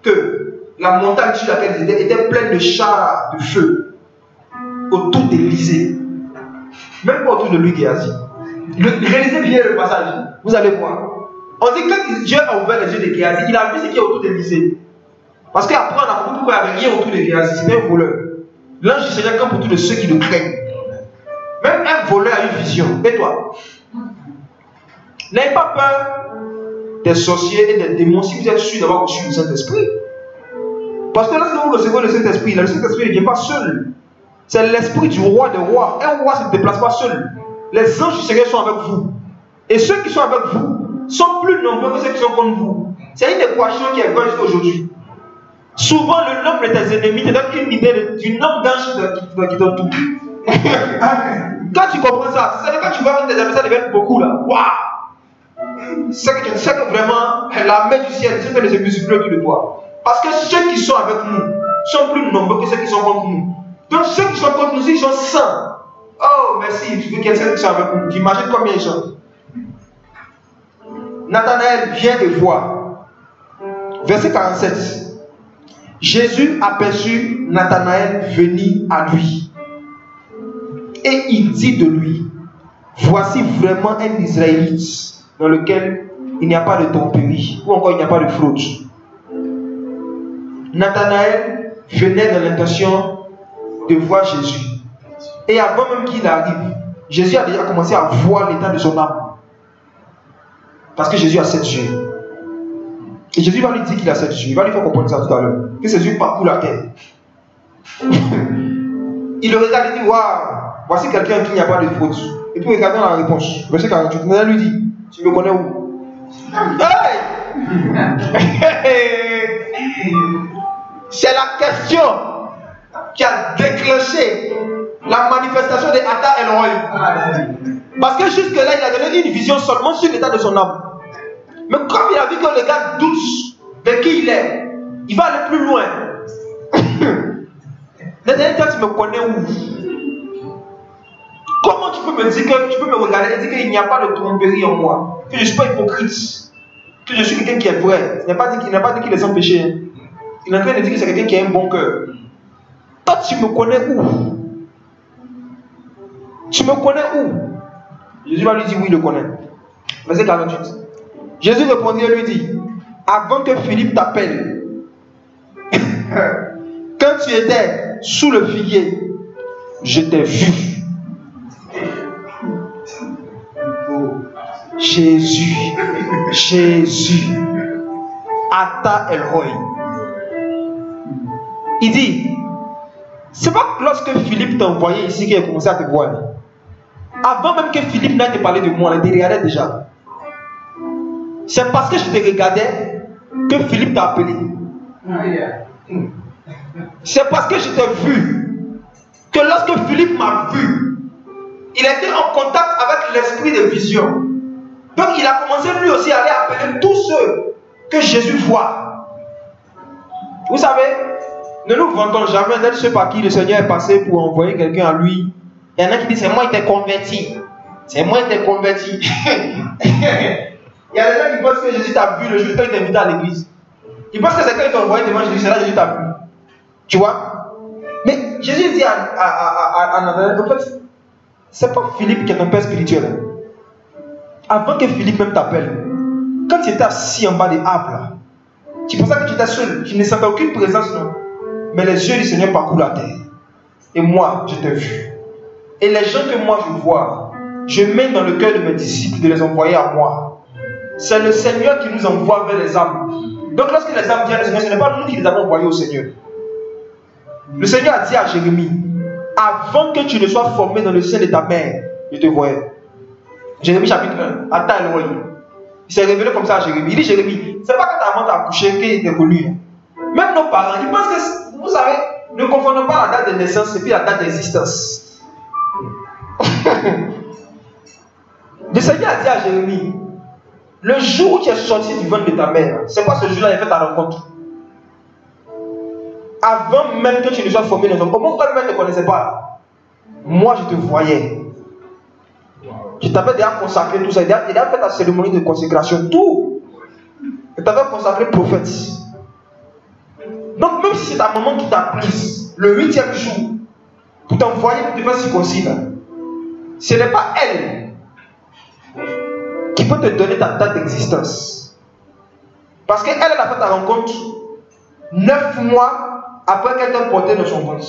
que la montagne sur laquelle ils étaient était pleine de chars de feu autour d'Élisée. Même pas autour de lui, Géasi. Réalisez bien le passage. Vous allez voir. On dit que quand Dieu a ouvert les yeux de Géasi, il a vu ce qui est autour d'Élisée. Parce qu'après, on a compris pourquoi il n'y avait rien autour de Géasi. C'était un voleur. L'ange du Seigneur campe autour de ceux qui le craignent. Même un voleur a une vision. Et toi? N'ayez pas peur des sorciers et des démons si vous êtes sûr d'avoir reçu le Saint-Esprit. Parce que lorsque vous recevez le Saint-Esprit, le Saint-Esprit ne vient pas seul. C'est l'esprit du roi des rois. Un roi ne se déplace pas seul. Les anges du Seigneur sont avec vous. Et ceux qui sont avec vous sont plus nombreux que ceux qui sont contre vous. C'est une équation qui est vraie jusqu'à aujourd'hui. Souvent, le nombre de tes ennemis te donne une idée du nombre d'anges qui t'entourent. Quand tu comprends ça, c'est-à-dire quand tu vois que tes adversaires deviennent beaucoup là, waouh! C'est que tu sais que vraiment, la main du ciel, c'est que les muscles autour de toi. Parce que ceux qui sont avec nous sont plus nombreux que ceux qui sont contre nous. Donc ceux qui sont contre nous, ils sont 100. Oh, merci, tu veux qu'il y ait ceux qui sont avec nous. J'imagine combien ils sont. Nathanaël vient et voit. Verset 47. Jésus aperçut Nathanaël venir à lui. Et il dit de lui, voici vraiment un Israélite dans lequel il n'y a pas de tromperie, ou encore il n'y a pas de fraude. Nathanaël venait dans l'intention de voir Jésus. Et avant même qu'il arrive, Jésus a déjà commencé à voir l'état de son âme. Parce que Jésus a 7 yeux. Et Jésus va lui dire qu'il a 7 yeux. Il va lui faire comprendre ça tout à l'heure. Que ses yeux parcourent la terre. Il le regarde et dit, waouh, voici quelqu'un qui n'y a pas de faute. Et puis regardons la réponse. Verset 48. Nathanaël lui dit, tu me connais où? Hey! C'est la question qui a déclenché la manifestation de Ata Elroy. Parce que jusque-là, il a donné une vision seulement sur l'état de son âme. Mais comme il a vu que le gars doute de qui il est, il va aller plus loin. Nathanaël, toi, tu me connais où? Comment tu peux me dire que tu peux me regarder et dire qu'il n'y a pas de tromperie en moi? Que je ne suis pas hypocrite? Que je suis quelqu'un qui est vrai? Il n'a pas dit qu'il est sans péché. Il est en train de dire que c'est quelqu'un qui a un bon cœur. Toi, tu me connais où? Tu me connais où? Jésus va lui dire oui, il le connaît. Verset 48. Jésus répondit et lui dit, avant que Philippe t'appelle, quand tu étais sous le figuier, je t'ai vu. Jésus, Ata Elroy. Il dit, c'est pas lorsque Philippe t'a envoyé ici qu'il a commencé à te voir. Avant même que Philippe n'aille te parler de moi, il te regardait déjà. C'est parce que je te regardais que Philippe t'a appelé. C'est parce que je t'ai vu que lorsque Philippe m'a vu, il était en contact avec l'esprit de vision. Donc il a commencé lui aussi à aller appeler tous ceux que Jésus voit. Vous savez, ne nous vantons jamais d'être ceux par qui le Seigneur est passé pour envoyer quelqu'un à lui. Il y en a qui disent, c'est moi qui t'ai converti. C'est moi qui t'ai converti. Il y a des gens qui pensent que Jésus t'a vu le jour où il t'a invité à l'église. Ils pensent que c'est quand ils t'ont envoyé devant Jésus, c'est là que Jésus t'a vu. Tu vois? Mais Jésus dit à Nathanaël, en fait, c'est pas Philippe qui est ton père spirituel. Avant que Philippe même t'appelle, quand tu étais assis en bas des arbres, tu pensais que tu étais seul, tu ne sentais aucune présence, non? Mais les yeux du Seigneur parcourent la terre. Et moi, je t'ai vu. Et les gens que moi je vois, je mets dans le cœur de mes disciples de les envoyer à moi. C'est le Seigneur qui nous envoie vers les âmes. Donc lorsque les âmes viennent au Seigneur, ce n'est pas nous qui les avons envoyés au Seigneur. Le Seigneur a dit à Jérémie, avant que tu ne sois formé dans le sein de ta mère, je te voyais. Jérémie chapitre 1, Attends Elohim. Il s'est révélé comme ça à Jérémie. Il dit, Jérémie, c'est pas quand ta maman t'a accouché qu'il était connu. Même nos parents, ils pensent que, vous savez, ne confondons pas la date de naissance et puis la date d'existence. Le Seigneur a dit à Jérémie, le jour où tu es sorti du ventre de ta mère, c'est quoi ce jour-là, il a fait ta rencontre? Avant même que tu ne sois formé dans ton corps, moi toi-même ne te connaissais pas. Moi je te voyais. Je t'avais déjà consacré tout ça, il a fait ta cérémonie de consécration, tout. Je t'avais consacré prophète. Donc même si c'est ta maman qui t'a prise le 8e jour pour t'envoyer pour te faire circoncire, ce n'est pas elle qui peut te donner ta date d'existence. Parce qu'elle a fait ta rencontre 9 mois après qu'elle t'a porté dans son ventre.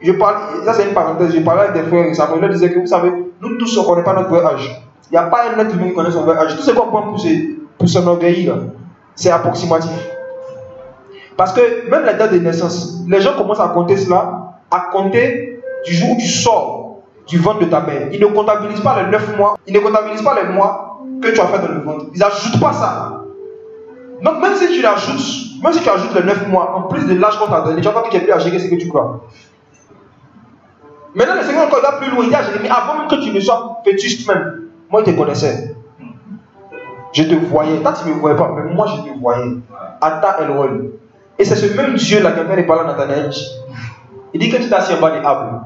Je parle, ça c'est une parenthèse, je parlais avec des frères et sœurs, ils leur disaient que vous savez, nous tous on ne connaît pas notre vrai âge. Il n'y a pas un être humain qui connaît son vrai âge. Tout ce qu'on prend pour s'enorgueillir, c'est approximatif. Parce que même la date de naissance, les gens commencent à compter cela, à compter du jour où tu sors du ventre de ta mère. Ils ne comptabilisent pas les 9 mois, ils ne comptabilisent pas les mois que tu as fait dans le ventre. Ils n'ajoutent pas ça. Donc même si tu ajoutes les 9 mois, en plus de l'âge qu'on t'a donné, tu vas voir que tu es plus âgé que ce que tu crois. Maintenant le Seigneur encore va plus loin, il dit à Jérémie, avant même que tu ne sois fétuste même, moi je te connaissais. Je te voyais. Toi tu ne me voyais pas, mais moi je te voyais. Attends Elohim. Et c'est ce même Dieu là qui a fait parler à Nathanaël. Il dit que tu t'es assis en bas des arbres.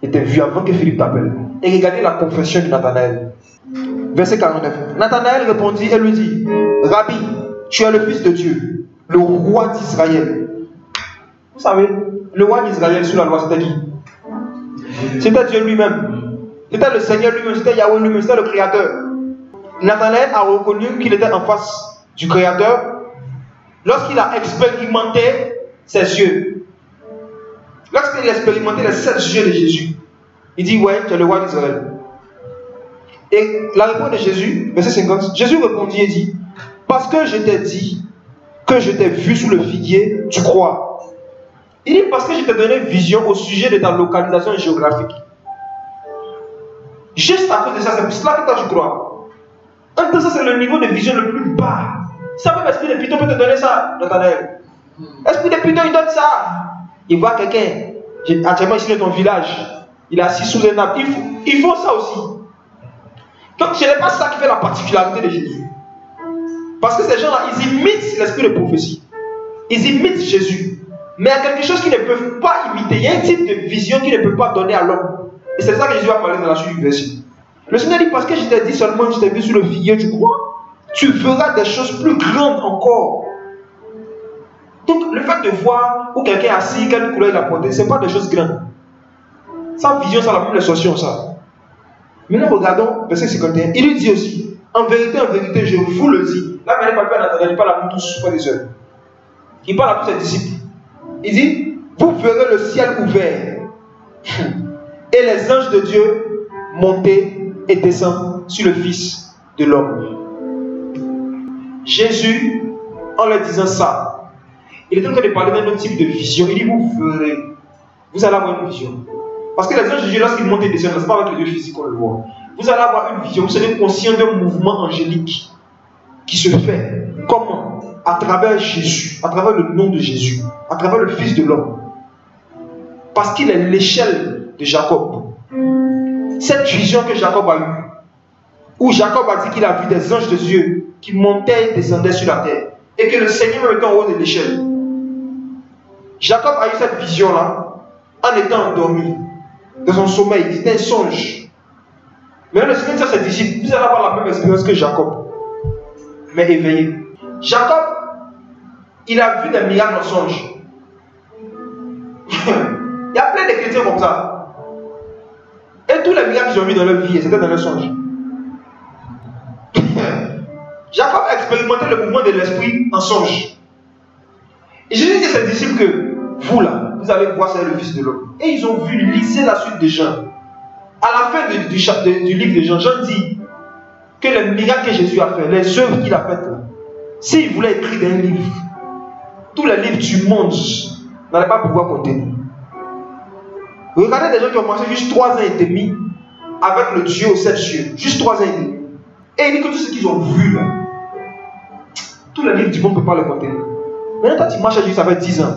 Il t'a vu avant que Philippe t'appelle. Et regardez la confession de Nathanaël. Verset 49. Nathanaël répondit et lui dit, Rabbi, tu es le fils de Dieu, le roi d'Israël. Vous savez, le roi d'Israël sous la loi, c'était qui? C'était Dieu lui-même. C'était le Seigneur lui-même, c'était Yahweh lui-même, c'était le Créateur. Nathanaël a reconnu qu'il était en face du Créateur lorsqu'il a expérimenté ses yeux. Lorsqu'il a expérimenté les 7 yeux de Jésus, il dit, ouais, tu es le roi d'Israël. Et la réponse de Jésus, verset 50, Jésus répondit et dit, parce que je t'ai dit que je t'ai vu sous le figuier, tu crois. Il dit, parce que je t'ai donné vision au sujet de ta localisation géographique. Juste à cause de ça, c'est pour cela que toi tu crois. En tout cas, ça c'est le niveau de vision le plus bas. Ça même esprit de Python peut te donner ça, Nathanaël. Esprit de Python, il donne ça. Il voit quelqu'un, actuellement ici dans ton village, il est assis sous un arbre. Ils font ça aussi. Donc ce n'est pas ça qui fait la particularité de Jésus. Parce que ces gens-là, ils imitent l'esprit de prophétie. Ils imitent Jésus. Mais il y a quelque chose qu'ils ne peuvent pas imiter. Il y a un type de vision qu'ils ne peuvent pas donner à l'homme. Et c'est ça que Jésus va parler dans la suite du verset. Le Seigneur dit, parce que je t'ai dit seulement, je t'ai vu sous le figuier, tu crois? Tu feras des choses plus grandes encore. Donc le fait de voir où quelqu'un est assis, quelle couleur il a porté, ce n'est pas des choses grandes. Sa vision, ça la même les sorciers, ça. Maintenant regardons verset 51. Il lui dit aussi, en vérité, je vous le dis. Là, il ne parle pas à Nathanaël, il parle à nous tous, pas des heures. Il parle à tous ses disciples. Il dit, vous verrez le ciel ouvert et les anges de Dieu monter et descendre sur le Fils de l'homme. Jésus, en leur disant ça, il est en train de parler d'un autre type de vision. Il dit, vous verrez, vous allez avoir une vision. Parce que les anges de Dieu, lorsqu'ils montent et descendent, ce n'est pas avec les yeux physiques qu'on le voit. Vous allez avoir une vision, vous serez conscient d'un mouvement angélique qui se fait. Comment? À travers Jésus, à travers le nom de Jésus, à travers le Fils de l'homme. Parce qu'il est l'échelle de Jacob. Cette vision que Jacob a eue, où Jacob a dit qu'il a vu des anges de Dieu qui montaient et descendaient sur la terre, et que le Seigneur était en haut de l'échelle. Jacob a eu cette vision-là en étant endormi, dans son sommeil. C'était un songe. Mais le Seigneur dit à ses disciples, vous allez avoir la même expérience que Jacob, mais éveillé. Jacob, il a vu des miracles en songe. Il y a plein de chrétiens comme ça. Et tous les miracles qu'ils ont vus dans leur vie, c'était dans leur songe. Jacob a expérimenté le mouvement de l'esprit en songe. Et Jésus dit à ses disciples que vous là, vous allez voir c'est le Fils de l'homme. Et ils ont vu, lisez la suite de Jean. À la fin du livre de Jean, Jean dit que les miracles que Jésus a fait, les œuvres qu'il a faites, s'il voulait écrire dans un livre, tous les livres du monde n'allaient pas pouvoir contenir. Regardez des gens qui ont marché juste 3 ans et demi avec le Dieu aux 7 cieux. Juste 3 ans et demi. Et il dit que tout ce qu'ils ont vu là, tous les livres du monde ne peuvent pas le contenir. Maintenant, quand tu marches à Jésus, ça fait 10 ans.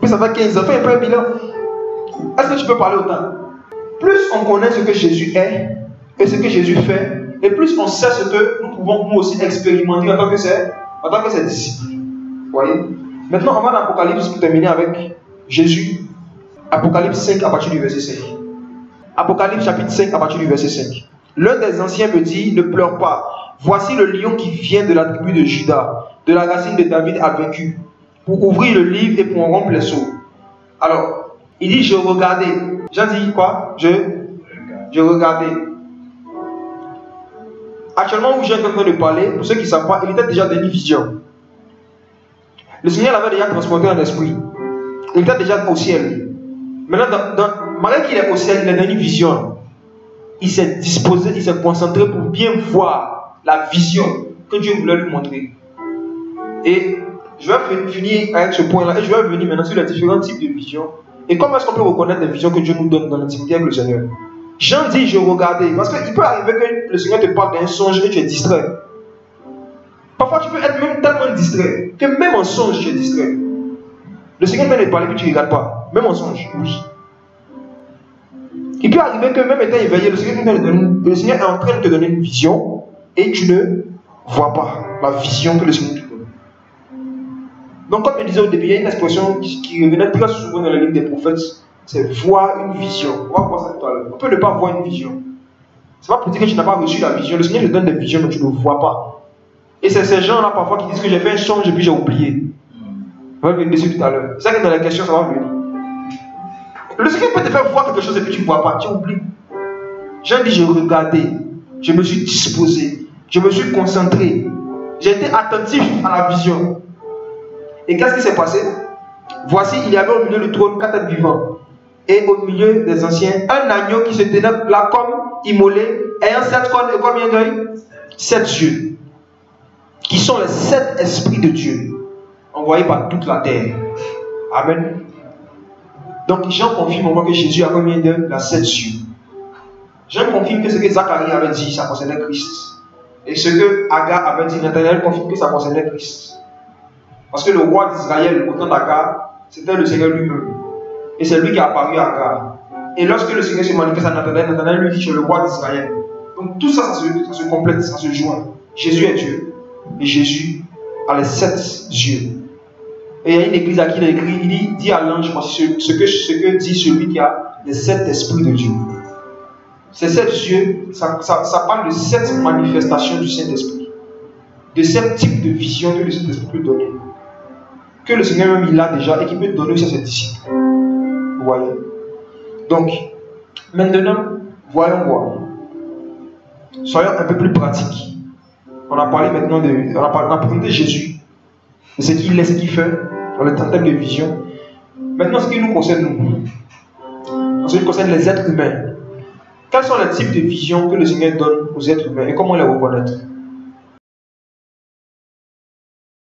Puis ça fait 15 ans, fait un peu un bilan. Est-ce que tu peux parler autant? Plus on connaît ce que Jésus est et ce que Jésus fait, et plus on sait ce que nous pouvons nous aussi expérimenter en tant que ses disciples. Vous voyez? Maintenant, on va dans l'Apocalypse pour terminer avec Jésus. Apocalypse 5 à partir du verset 5. Apocalypse chapitre 5 à partir du verset 5. L'un des anciens me dit, ne pleure pas. Voici le lion qui vient de la tribu de Juda, de la racine de David a vaincu, pour ouvrir le livre et pour en rompre les sceaux. Alors, il dit, je regardais. J'ai dit quoi? Je regardais. Actuellement, où j'ai en train de parler, pour ceux qui ne savent pas, il était déjà dans une vision. Le Seigneur l'avait déjà transporté en esprit. Il était déjà au ciel. Maintenant, malgré qu'il est au ciel, il a dans une vision. Il s'est disposé, il s'est concentré pour bien voir la vision que Dieu voulait lui montrer. Et je vais finir avec ce point-là et je vais venir maintenant sur les différents types de visions. Et comment est-ce qu'on peut reconnaître les visions que Dieu nous donne dans l'intimité avec le Seigneur? Jean dit, je regardais. Parce qu'il peut arriver que le Seigneur te parle d'un songe et tu es distrait. Parfois, tu peux être même tellement distrait que même en songe, tu es distrait. Le Seigneur vient de parler que tu ne regardes pas. Même en songe, oui. Il peut arriver que même étant éveillé, le Seigneur est en train de te donner une vision et tu ne vois pas la vision que le Seigneur te donne. Donc, comme je disais au début, il y a une expression qui revenait très souvent dans la livre des prophètes, c'est voir une vision. On va voir ça tout à l'heure. On peut ne pas voir une vision. Ce n'est pas pour dire que tu n'as pas reçu la vision. Le Seigneur te donne des visions, mais tu ne vois pas. Et c'est ces gens-là parfois qui disent que j'ai fait un songe et puis j'ai oublié. On va venir dessus tout à l'heure. C'est ça que dans la question, ça va venir. Le Seigneur peut te faire voir quelque chose et puis tu ne vois pas, tu oublies. J'ai dit, je regardais, je me suis disposé, je me suis concentré, j'ai été attentif à la vision. Et qu'est-ce qui s'est passé? Voici, il y avait au milieu du trône 4 êtres vivants. Et au milieu des anciens, un agneau qui se tenait là comme immolé, ayant 7 cornes et combien d'œils? 7 yeux. Qui sont les 7 esprits de Dieu, envoyés par toute la terre. Amen. Donc Jean confirme au moment que Jésus a combien d'œils? Il a 7 yeux. Jean confirme que ce que Zacharie avait dit, ça concernait Christ. Et ce que Agar avait dit, Nathanaël confirme que ça concernait Christ. Parce que le roi d'Israël, au temps d'Agar, c'était le Seigneur lui-même. Et c'est lui qui a apparu à Agar. Et lorsque le Seigneur se manifeste à Nathanaël, Nathanaël lui dit, je suis le roi d'Israël. Donc tout ça, ça se complète, ça se joint. Jésus est Dieu. Et Jésus a les 7 yeux. Et il y a une église à qui il a écrit, il dit à l'ange, ce que dit celui qui a les 7 esprits de Dieu. Ces 7 yeux, ça parle de 7 manifestations du Saint-Esprit. De 7 types de visions que le Saint-Esprit peut donner. Que le Seigneur même il a déjà et qu'il peut donner aussi à ses disciples. Vous voyez? Donc, maintenant, voyons voir. Soyons un peu plus pratiques. On a parlé maintenant on a présenté Jésus, de ce qu'il est, ce qu'il fait, dans le terme de vision. Maintenant, ce qui nous concerne, nous, en ce qui concerne les êtres humains, quels sont les types de visions que le Seigneur donne aux êtres humains et comment les reconnaître?